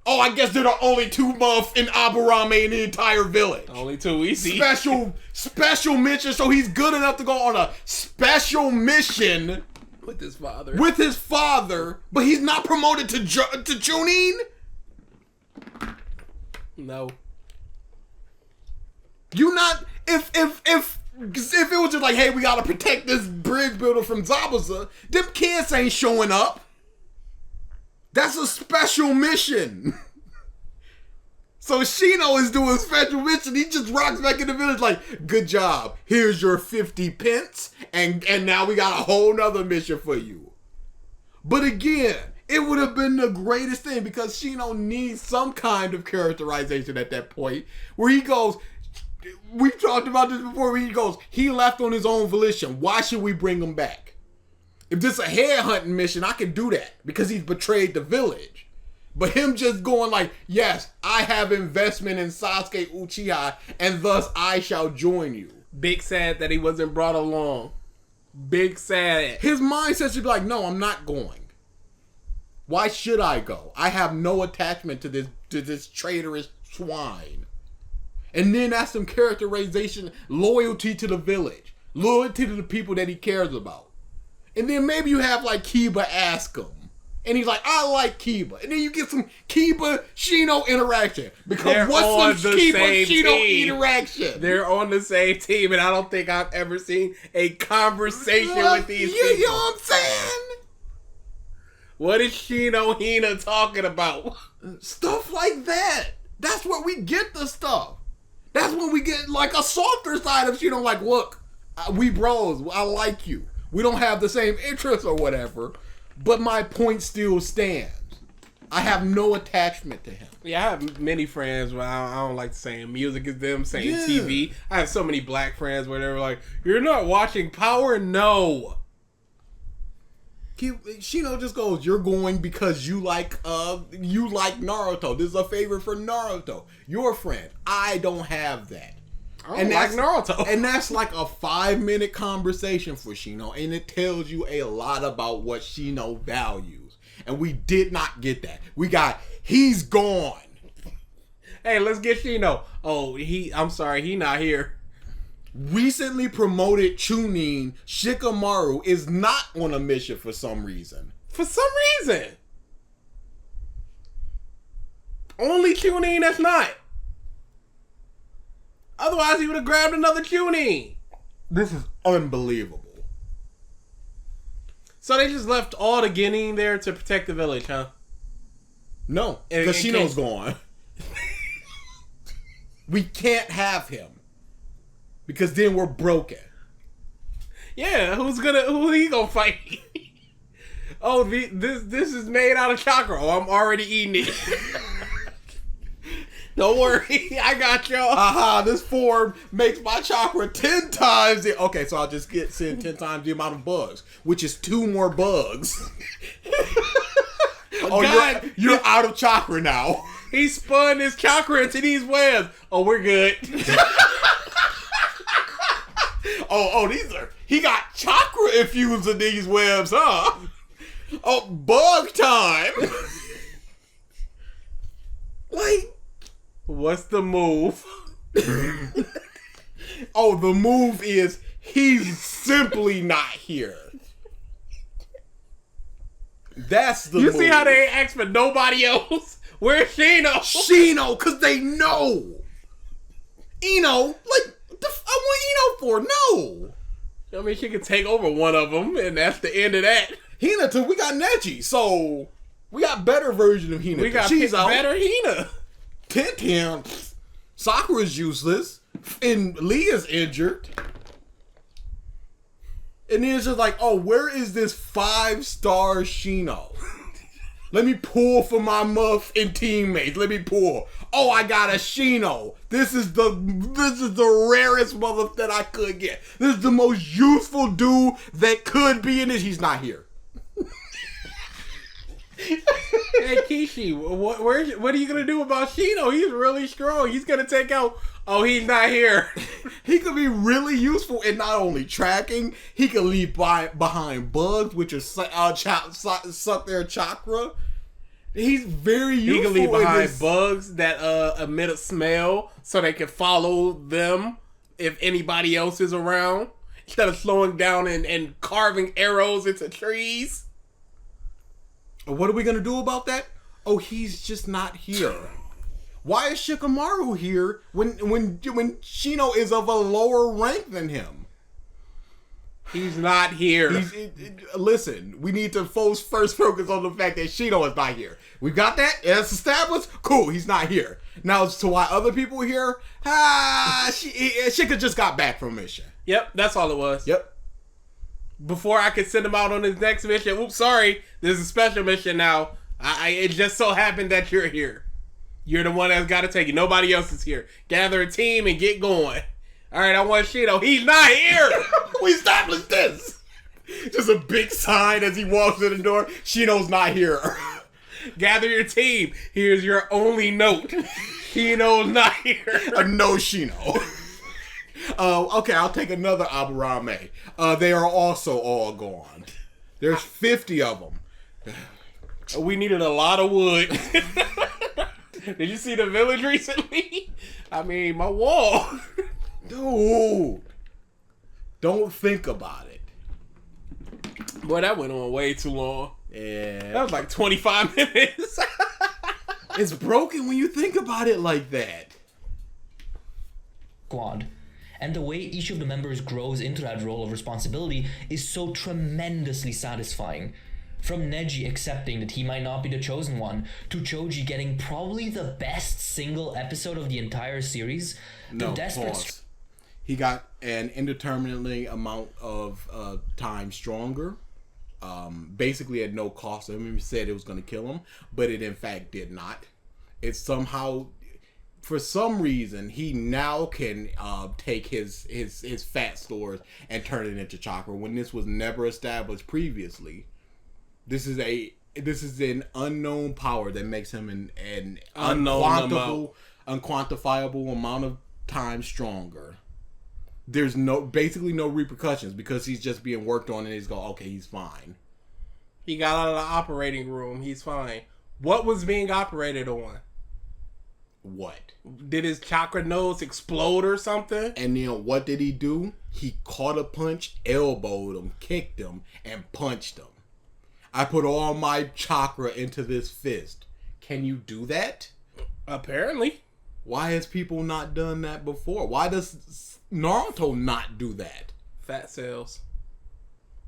Oh, I guess they're the only two buff in Aburame in the entire village. Only two we see. Special mission, so he's good enough to go on a special mission With his father. But he's not promoted to Chunin? No. You not if it was just like, hey, we gotta protect this bridge builder from Zabuza, them kids ain't showing up. That's a special mission. So Shino is doing a special mission. He just rocks back in the village like, good job. Here's your 50 pence. And now we got a whole nother mission for you. But again, it would have been the greatest thing because Shino needs some kind of characterization at that point where he goes, we've talked about this before, where he goes, he left on his own volition. Why should we bring him back? If this is a headhunting mission, I can do that because he's betrayed the village. But him just going like, yes, I have investment in Sasuke Uchiha, and thus I shall join you. Big sad that he wasn't brought along. Big sad. His mindset should be like, no, I'm not going. Why should I go? I have no attachment to this traitorous swine. And then that's some characterization, loyalty to the village, loyalty to the people that he cares about. And then maybe you have like Kiba ask him. And he's like, I like Kiba. And then you get some Kiba-Shino interaction. Because what's some Kiba-Shino interaction? They're on the same team, and I don't think I've ever seen a conversation with these people. You know what I'm saying? What is Shino Hina talking about? Stuff like that. That's where we get the stuff. That's when we get like a softer side of Shino. Like, look, we bros. I like you. We don't have the same interests or whatever, but my point still stands. I have no attachment to him. Yeah, I have many friends where I don't like saying music is them, saying TV. I have so many black friends where they're like, you're not watching Power? No. Shino just goes, you're going because you like Naruto. This is a favor for Naruto. Your friend. I don't have that. I don't like Naruto. And that's like a 5-minute conversation for Shino. And it tells you a lot about what Shino values. And we did not get that. We got, he's gone. Hey, let's get Shino. Oh, I'm sorry, he not here. Recently promoted Chunin, Shikamaru, is not on a mission for some reason. For some reason. Only Chunin that's not. Otherwise, he would have grabbed another Chunin. This is unbelievable. So they just left all the Genin there to protect the village, huh? No, because Shino's gone. We can't have him. Because then we're broken. Yeah, who he gonna fight? Oh, this is made out of chakra. Oh, I'm already eating it. Don't worry, I got y'all. Aha, this form makes my chakra 10 times the... Okay, so I'll just send 10 times the amount of bugs, which is 2 more bugs. Oh, God, you're out of chakra now. He spun his chakra into these webs. Oh, we're good. He got chakra infused in these webs, huh? Oh, bug time. Like, what's the move? Oh, the move is he's simply not here. That's the move. You see how they ain't ask for nobody else? Where's Shino? Shino, because they know. Ino, like, I want Ino for? No. I mean, she could take over one of them, and that's the end of that. Hina, too, we got Neji, so we got better version of Hina. We got better Hina. Tintin, Sakura's useless, and Leah's injured. And then it's just like, oh, where is this 5-star Shino? Let me pull for my muff and teammates. Let me pull. Oh, I got a Shino. This is the rarest mother that I could get. This is the most useful dude that could be in this. He's not here. Hey Kishi, what are you gonna do about Shino? He's really strong. He's gonna take out. Oh, he's not here. He could be really useful in not only tracking. He could leave behind bugs, which are suck their chakra. He's very He useful. can leave behind in this. bugs that emit a smell so they can follow them if anybody else is around. Instead of slowing down and carving arrows into trees. What are we gonna do about that? Oh, he's just not here. Why is Shikamaru here when Shino is of a lower rank than him? He's not here. Listen, we need to first focus on the fact that Shino is not here. We got that? That's established? Cool, he's not here. Now, as to why other people are here, Shika just got back from mission. Yep, that's all it was. Yep. Before I could send him out on his next mission, oops, sorry, there's a special mission now. It just so happened that you're here. You're the one that's got to take it. Nobody else is here. Gather a team and get going. All right, I want Shino. He's not here. We established this. Just a big sign as he walks in the door. Shino's not here. Gather your team. Here's your only note. Shino's not here. No Shino. Okay, I'll take another Aburame. They are also all gone. There's 50 of them. We needed a lot of wood. Did you see the village recently? I mean, my wall. Dude. Don't think about it. Boy, that went on way too long. Yeah. That was like 25 minutes. It's broken when you think about it like that. Squad. And the way each of the members grows into that role of responsibility is so tremendously satisfying. From Neji accepting that he might not be the chosen one, to Choji getting probably the best single episode of the entire series, No, the desperate pause. He got an indeterminately amount of time stronger. Basically at no cost. I mean, he said it was going to kill him, but it in fact did not. It somehow, for some reason, he now can take his fat stores and turn it into chakra when this was never established previously. This is an unknown power that makes him an unquantifiable amount of time stronger. There's basically no repercussions because he's just being worked on and he's going, okay, he's fine. He got out of the operating room. He's fine. What was being operated on? What? Did his chakra nose explode or something? And then what did he do? He caught a punch, elbowed him, kicked him, and punched him. I put all my chakra into this fist. Can you do that? Apparently. Why has people not done that before? Why does Naruto not do that? Fat cells.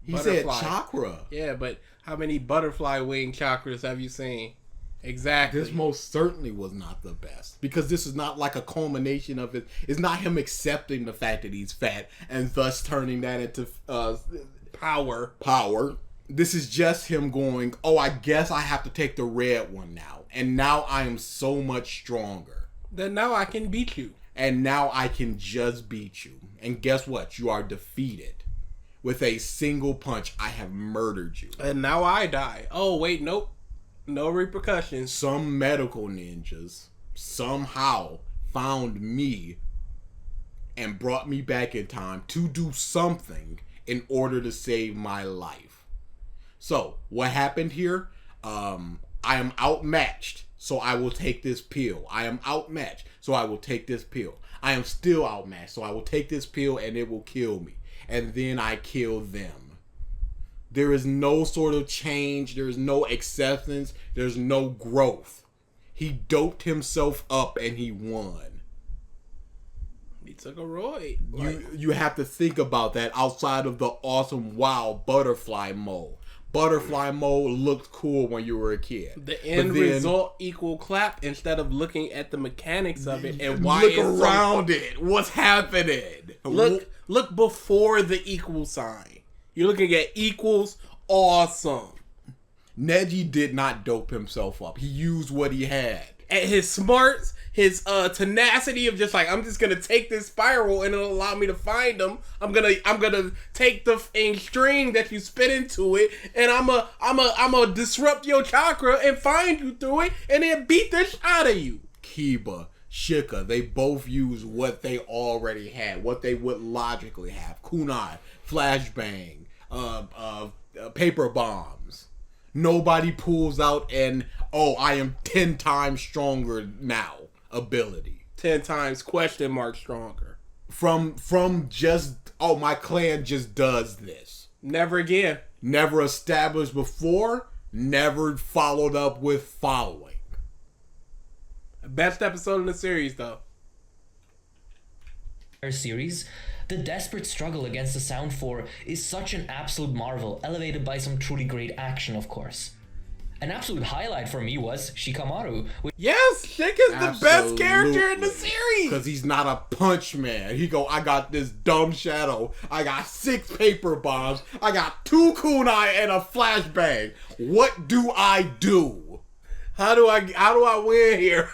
He Butterfly. said chakra. Yeah, but how many butterfly wing chakras have you seen? Exactly. This most certainly was not the best. Because this is not like a culmination of it. It's not him accepting the fact that he's fat and thus turning that into power. This is just him going, oh, I guess I have to take the red one now. And now I am so much stronger. Then now I can beat you. And now I can just beat you. And guess what? You are defeated. With a single punch, I have murdered you. And now I die. Oh, wait, nope. No repercussions. Some medical ninjas somehow found me and brought me back in time to do something in order to save my life. So, what happened here? I am outmatched, so I will take this pill. I am outmatched, so I will take this pill. I am still outmatched, so I will take this pill and it will kill me. And then I kill them. There is no sort of change. There is no acceptance. There's no growth. He doped himself up and he won. He took a roid. You have to think about that outside of the awesome, wow, butterfly mode. Butterfly mode looked cool when you were a kid. The end result equal clap instead of looking at the mechanics of it and why look around it. What's happening? Look before the equal sign. You're looking at equals awesome. Neji did not dope himself up. He used what he had. And his smarts, his tenacity of just like, I'm just gonna take this spiral and it'll allow me to find them. I'm gonna take the string that you spit into it and I'm a disrupt your chakra and find you through it and then beat the shit out of you. Kiba, Shika, they both use what they already had, what they would logically have. Kunai, flashbang, paper bombs. Nobody pulls out an, oh, I am 10 times stronger now ability. 10 times question mark stronger. From just, oh, my clan just does this. Never again. Never established before, never followed up with following. Best episode in the series, though. Series, the desperate struggle against the Sound 4 is such an absolute marvel, elevated by some truly great action, of course. An absolute highlight for me was Shikamaru. Yes, Shika's the best character in the series. Because he's not a punch man. He go, I got this dumb shadow. I got 6 paper bombs. I got 2 kunai and a flashbang. What do I do? How do I win here?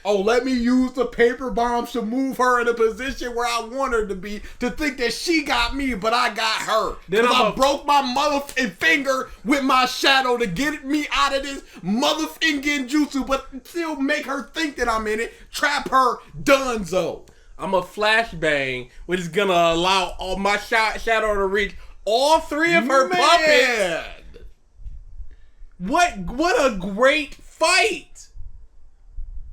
Oh, let me use the paper bombs to move her in a position where I want her to be, to think that she got me, but I got her. Then I broke my motherfucking finger with my shadow to get me out of this motherfucking jutsu, but still make her think that I'm in it. Trap her, dunzo. I'm a flashbang, which is gonna allow all my shadow to reach all 3 of her puppets. What a great fight!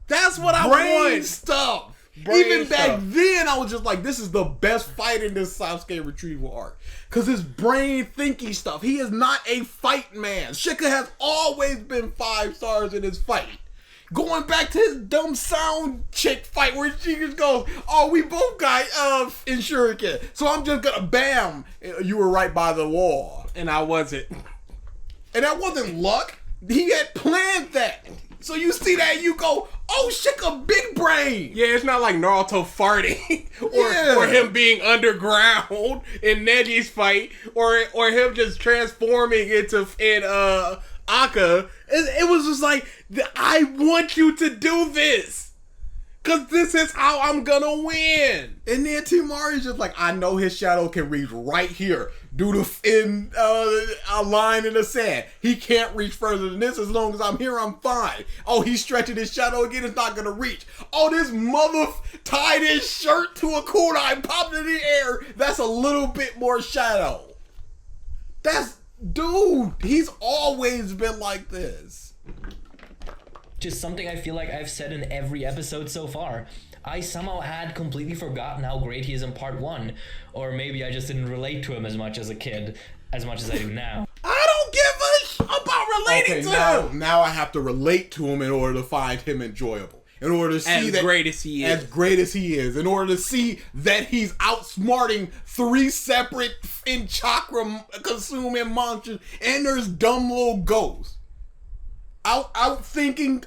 That's what I want. Stuff. Brain Even back stuff. then, I was just like, this is the best fight in this Sasuke Retrieval Arc. Because his brain thinky stuff. He is not a fight man. Shika has always been 5 stars in his fight. Going back to his dumb sound chick fight where she just goes, oh, we both got in Shuriken. So I'm just gonna bam. You were right by the wall. And I wasn't. And that wasn't luck. He had planned that. So you see that and you go, oh, Shika big brain. Yeah, it's not like Naruto farting or him being underground in Neji's fight or him just transforming into Akka. It was just like, I want you to do this. Because this is how I'm gonna win. And then Timari's just like, I know his shadow can reach right here. Due to a line in the sand. He can't reach further than this. As long as I'm here, I'm fine. Oh, he's stretching his shadow again. It's not going to reach. Oh, this mother tied his shirt to a kunai and popped in the air. That's a little bit more shadow. Dude, he's always been like this. Just something I feel like I've said in every episode so far. I somehow had completely forgotten how great he is in part 1. Or maybe I just didn't relate to him as much as a kid, as much as I do now. I don't give a about relating to him. Now I have to relate to him in order to find him enjoyable. In order to see as great as he is. As great as he is. In order to see that he's outsmarting 3 separate in chakra consuming monsters. And there's dumb little ghosts. Outthinking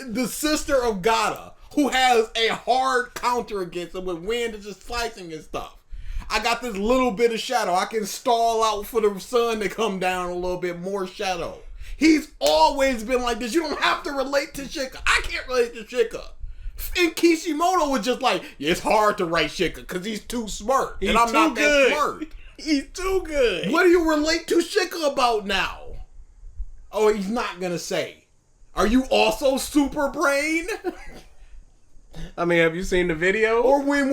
the sister of Gata. Who has a hard counter against him with wind and just slicing and stuff. I got this little bit of shadow. I can stall out for the sun to come down a little bit more shadow. He's always been like this. You don't have to relate to Shika. I can't relate to Shika. And Kishimoto was just like, yeah, it's hard to write Shika because he's too smart. And I'm not that smart. He's too good. What do you relate to Shika about now? Oh, he's not going to say. Are you also super brain? I mean, have you seen the video? Or when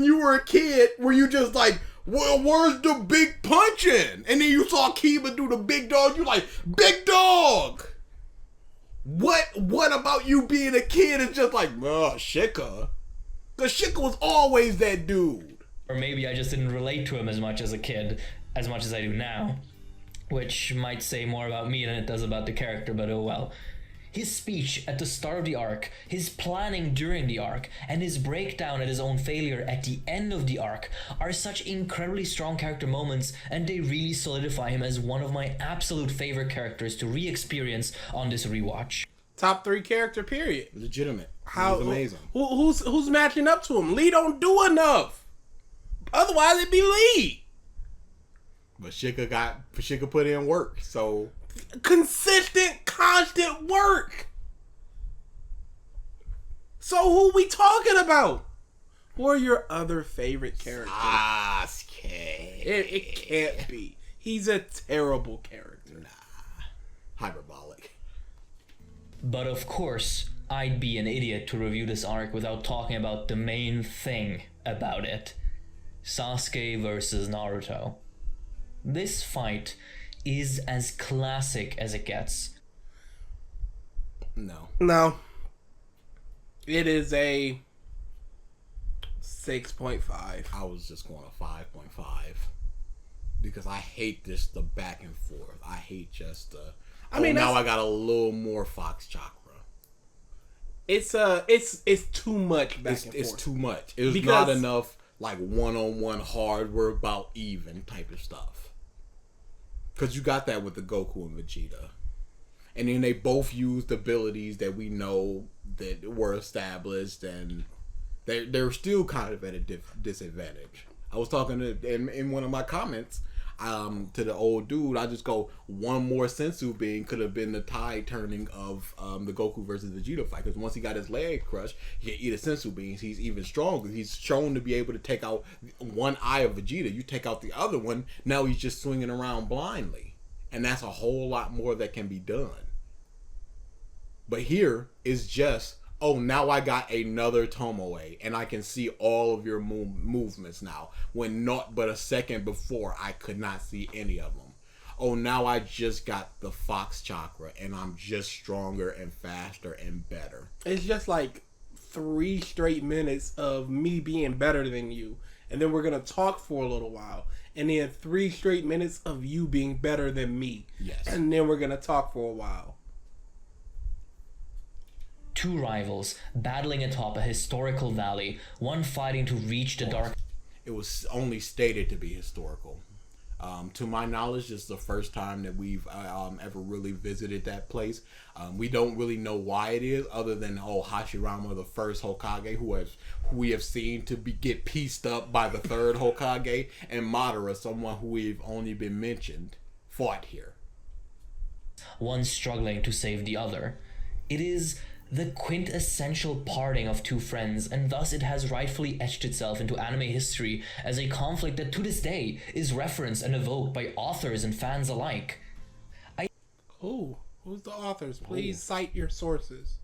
you were a kid, were you just like, well, where's the big punching? And then you saw Kiba do the big dog. You like, big dog. What about you being a kid is just like, Shika? Because Shika was always that dude. Or maybe I just didn't relate to him as much as a kid, as much as I do now. Which might say more about me than it does about the character, but oh well. His speech at the start of the arc, his planning during the arc, and his breakdown at his own failure at the end of the arc are such incredibly strong character moments, and they really solidify him as one of my absolute favorite characters to re-experience on this rewatch. Top 3 character, period. Legitimate. How amazing. Who's matching up to him? Lee don't do enough. Otherwise, it'd be Lee. But Shika put in work, so... Consistent, constant work. So who we talking about? Who are your other favorite characters? Sasuke. It can't be. He's a terrible character. Nah. Hyperbolic. But of course, I'd be an idiot to review this arc without talking about the main thing about it. Sasuke versus Naruto. This fight is as classic as it gets. No. It is a 6.5. I was just going a 5.5 because I hate the back and forth. I hate just the. Now I got a little more Fox chakra. It's too much back and forth. It's too much. It's not enough like one-on-one hard. We're about even type of stuff. Because you got that with the Goku and Vegeta, and then they both used abilities that we know that were established, and they're still kind of at a disadvantage. I was talking in one of my comments to the old dude. I just go, one more sensu being could have been the tide turning of the Goku versus Vegeta fight, because once he got his leg crushed, he can eat a sensu beans. He's even stronger. He's shown to be able to take out one eye of Vegeta. You take out the other one, now he's just swinging around blindly, and that's a whole lot more that can be done. But here is just, oh, now I got another Tomoe, and I can see all of your movements now, when not but a second before I could not see any of them. Oh, now I just got the Fox chakra, and I'm just stronger and faster and better. It's just like 3 straight minutes of me being better than you, and then we're going to talk for a little while, and then 3 straight minutes of you being better than me. Yes. And then we're going to talk for a while. Two rivals battling atop a historical valley, one fighting to reach the dark. It was only stated to be historical. To my knowledge, this is the first time that we've ever really visited that place. We don't really know why it is, other than Hashirama, the first Hokage, who we have seen to get pieced up by the third Hokage, and Madara, someone who we've only been mentioned, fought here. One struggling to save the other. It is the quintessential parting of two friends, and thus it has rightfully etched itself into anime history as a conflict that to this day is referenced and evoked by authors and fans alike. Who's the authors? Please cite your sources.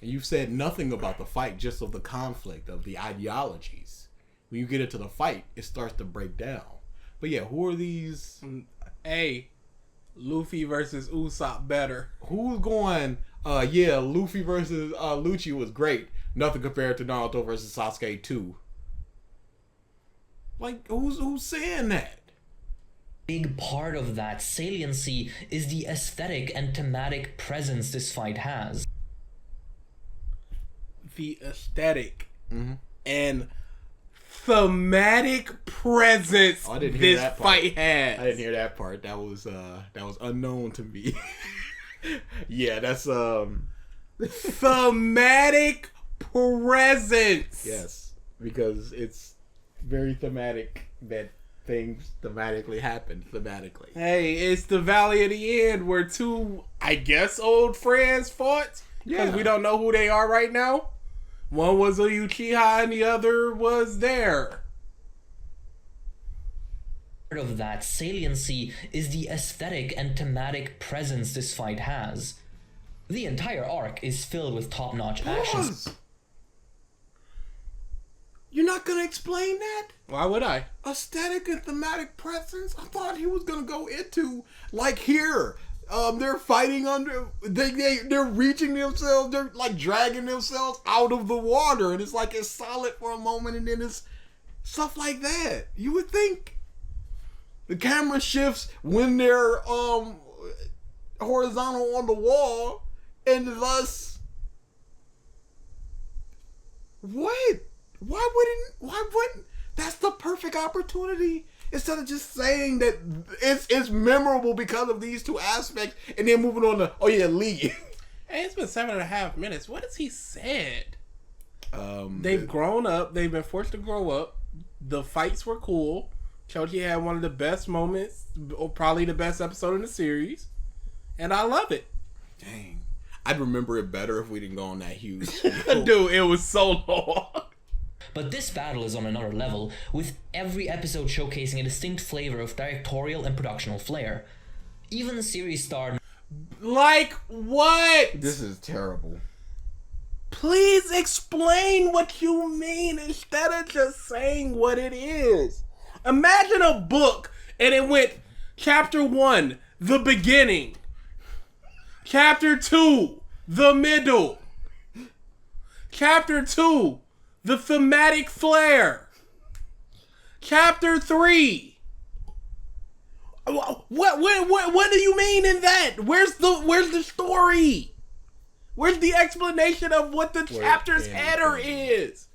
And you've said nothing about the fight, just of the conflict, of the ideologies. When you get into the fight, it starts to break down. But yeah, who are these? Hey, Luffy versus Usopp better. Who's going... Luffy versus Lucci was great. Nothing compared to Naruto versus Sasuke 2. Like, who's saying that? Big part of that saliency is the aesthetic and thematic presence this fight has. The aesthetic and thematic presence this fight has. I didn't hear that part. That was unknown to me. Yeah, that's thematic presence. Yes, because it's very thematic that things thematically happen thematically. Hey, it's the Valley of the End where two, I guess, old friends fought. Because we don't know who they are right now. One was a Uchiha and the other was there. Of that saliency is the aesthetic and thematic presence this fight has. The entire arc is filled with top-notch action. You're not gonna explain that? Why would I? Aesthetic and thematic presence? I thought he was gonna go into, like, here. They're fighting under. They're reaching themselves. They're like dragging themselves out of the water, and it's like it's solid for a moment, and then it's stuff like that. You would think the camera shifts when they're horizontal on the wall, and thus what? Why wouldn't? That's the perfect opportunity. Instead of just saying that it's memorable because of these two aspects, and then moving on to, Lee. Hey, it's been 7.5 minutes. What has he said? They've grown up. They've been forced to grow up. The fights were cool. Choji had one of the best moments, or probably the best episode in the series, and I love it. Dang, I'd remember it better if we didn't go on that huge. Dude, it was so long. But this battle is on another level, with every episode showcasing a distinct flavor of directorial and productional flair. Even the series starred... Like what? This is terrible. Please explain what you mean instead of just saying what it is. Imagine a book and it went Chapter 1, the beginning. Chapter 2, the middle. Chapter 2, the thematic flair. Chapter 3. What do you mean in that? Where's the story? Where's the explanation of what the chapter's header is?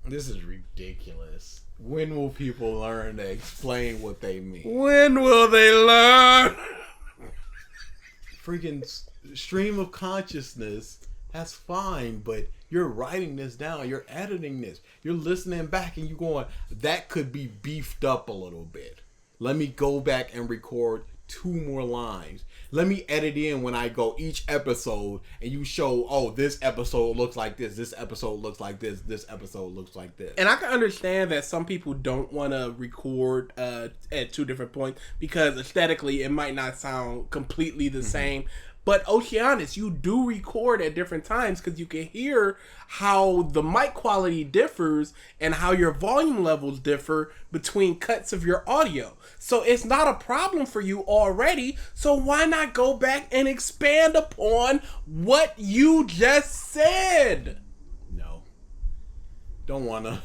This is ridiculous. When will people learn to explain what they mean? When will they learn? Freaking stream of consciousness, that's fine, but you're writing this down, you're editing this, you're listening back and you're going, that could be beefed up a little bit. Let me go back and record 2 more lines. Let me edit in when I go each episode and you show, oh, this episode looks like this episode looks like this episode looks like this. And I can understand that some people don't want to record at 2 different points because aesthetically it might not sound completely the same. But Oceaniz, you do record at different times because you can hear how the mic quality differs and how your volume levels differ between cuts of your audio. So it's not a problem for you already. So why not go back and expand upon what you just said? No. Don't wanna.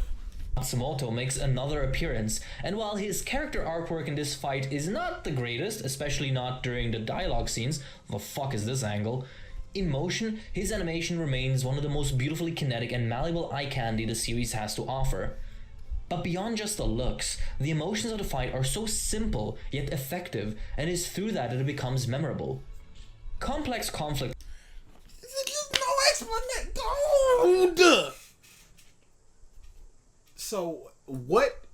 Matsumoto makes another appearance, and while his character artwork in this fight is not the greatest, especially not during the dialogue scenes, the fuck is this angle? In motion, his animation remains one of the most beautifully kinetic and malleable eye candy the series has to offer. But beyond just the looks, the emotions of the fight are so simple yet effective, and it's through that it becomes memorable. Complex conflict. There's no explanation. Dude. So what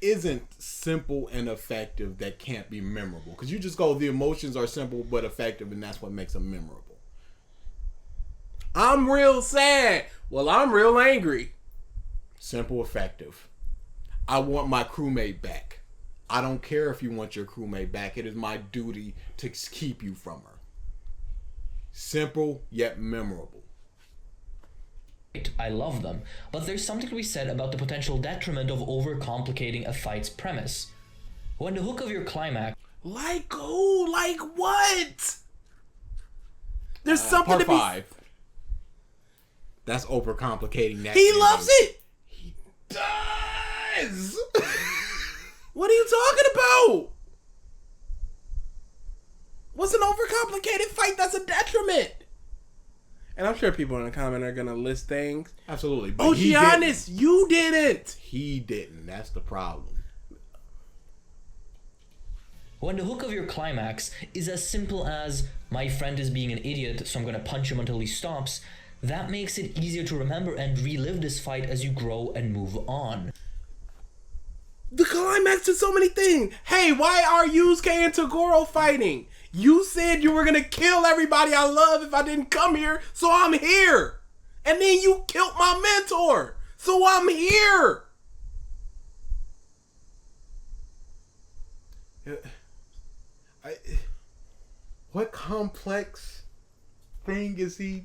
isn't simple and effective that can't be memorable? Because you just go, the emotions are simple but effective, and that's what makes them memorable. I'm real sad. Well, I'm real angry. Simple, effective. I want my crewmate back. I don't care if you want your crewmate back. It is my duty to keep you from her. Simple yet memorable. I love them, but there's something to be said about the potential detriment of overcomplicating a fight's premise. When the hook of your climax... Like who? Like what? There's something Part to be... 5. That's overcomplicating that. He loves it! He does! What are you talking about? What's an overcomplicated fight that's a detriment? And I'm sure people in the comment are going to list things. Absolutely. But Oceaniz, you didn't. He didn't. That's the problem. When the hook of your climax is as simple as, my friend is being an idiot, so I'm gonna punch him until he stops, that makes it easier to remember and relive this fight as you grow and move on. The climax to so many things. Hey, why are Yusuke and Toguro fighting? You said you were going to kill everybody I love if I didn't come here, so I'm here. And then you killed my mentor, so I'm here. What complex thing is he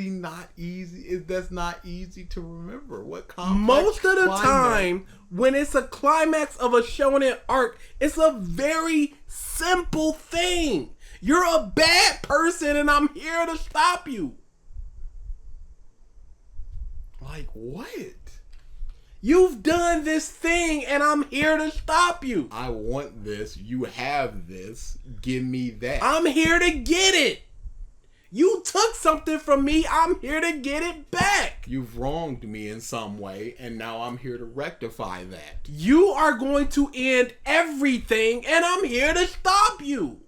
not easy? That's not easy to remember. What complex Most of the climax? time, when it's a climax of a shonen arc, it's a very simple thing. You're a bad person and I'm here to stop you. Like what? You've done this thing and I'm here to stop you. I want this. You have this. Give me that. I'm here to get it. You took something from me. I'm here to get it back. You've wronged me in some way, and now I'm here to rectify that. You are going to end everything and I'm here to stop you.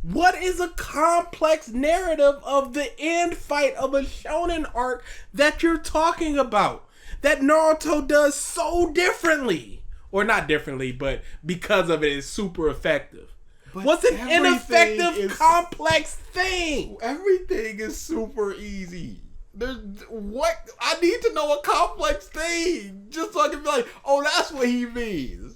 What is a complex narrative of the end fight of a shonen arc that you're talking about? That Naruto does so differently. Or not differently, but because of it is super effective. But what's an everything ineffective, complex thing? Everything is super easy. What? I need to know a complex thing just so I can be like, oh, that's what he means.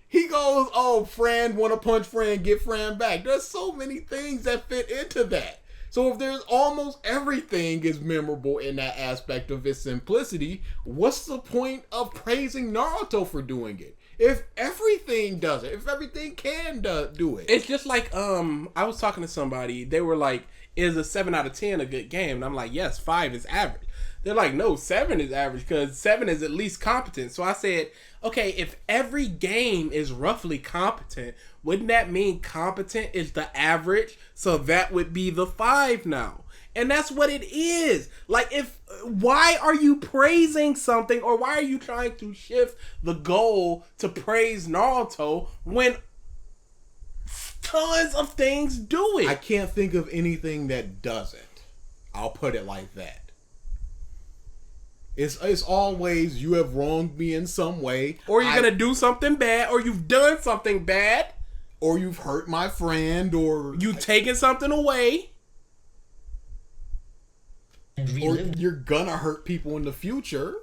He goes, oh, friend, want to punch friend, get friend back. There's so many things that fit into that. So if there's almost everything is memorable in that aspect of its simplicity, what's the point of praising Naruto for doing it? If everything does it, if everything can do it. It's just like, I was talking to somebody, they were like, is a 7 out of 10 a good game? And I'm like, yes, 5 is average. They're like, no, 7 is average because 7 is at least competent. So I said, okay, if every game is roughly competent, wouldn't that mean competent is the average? So that would be the 5 now. And that's what it is. Like, why are you praising something, or why are you trying to shift the goal to praise Naruto when tons of things do it? I can't think of anything that doesn't. I'll put it like that. It's always, you have wronged me in some way. Or you're going to do something bad, or you've done something bad. Or you've hurt my friend, or you've taken something away. Or you're gonna hurt people in the future.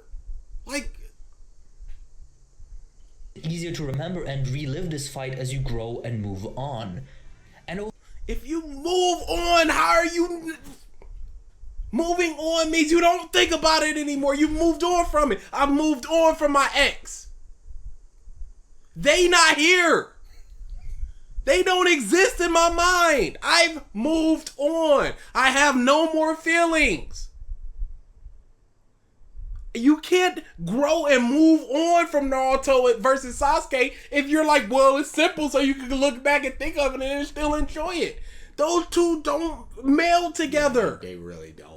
Like, easier to remember and relive this fight as you grow and move on. And if you move on, how are you... Moving on means you don't think about it anymore. You moved on from it. I moved on from my ex. They not here. They don't exist in my mind. I've moved on. I have no more feelings. You can't grow and move on from Naruto versus Sasuke if you're like, well, it's simple, so you can look back and think of it and still enjoy it. Those two don't meld together. They really don't.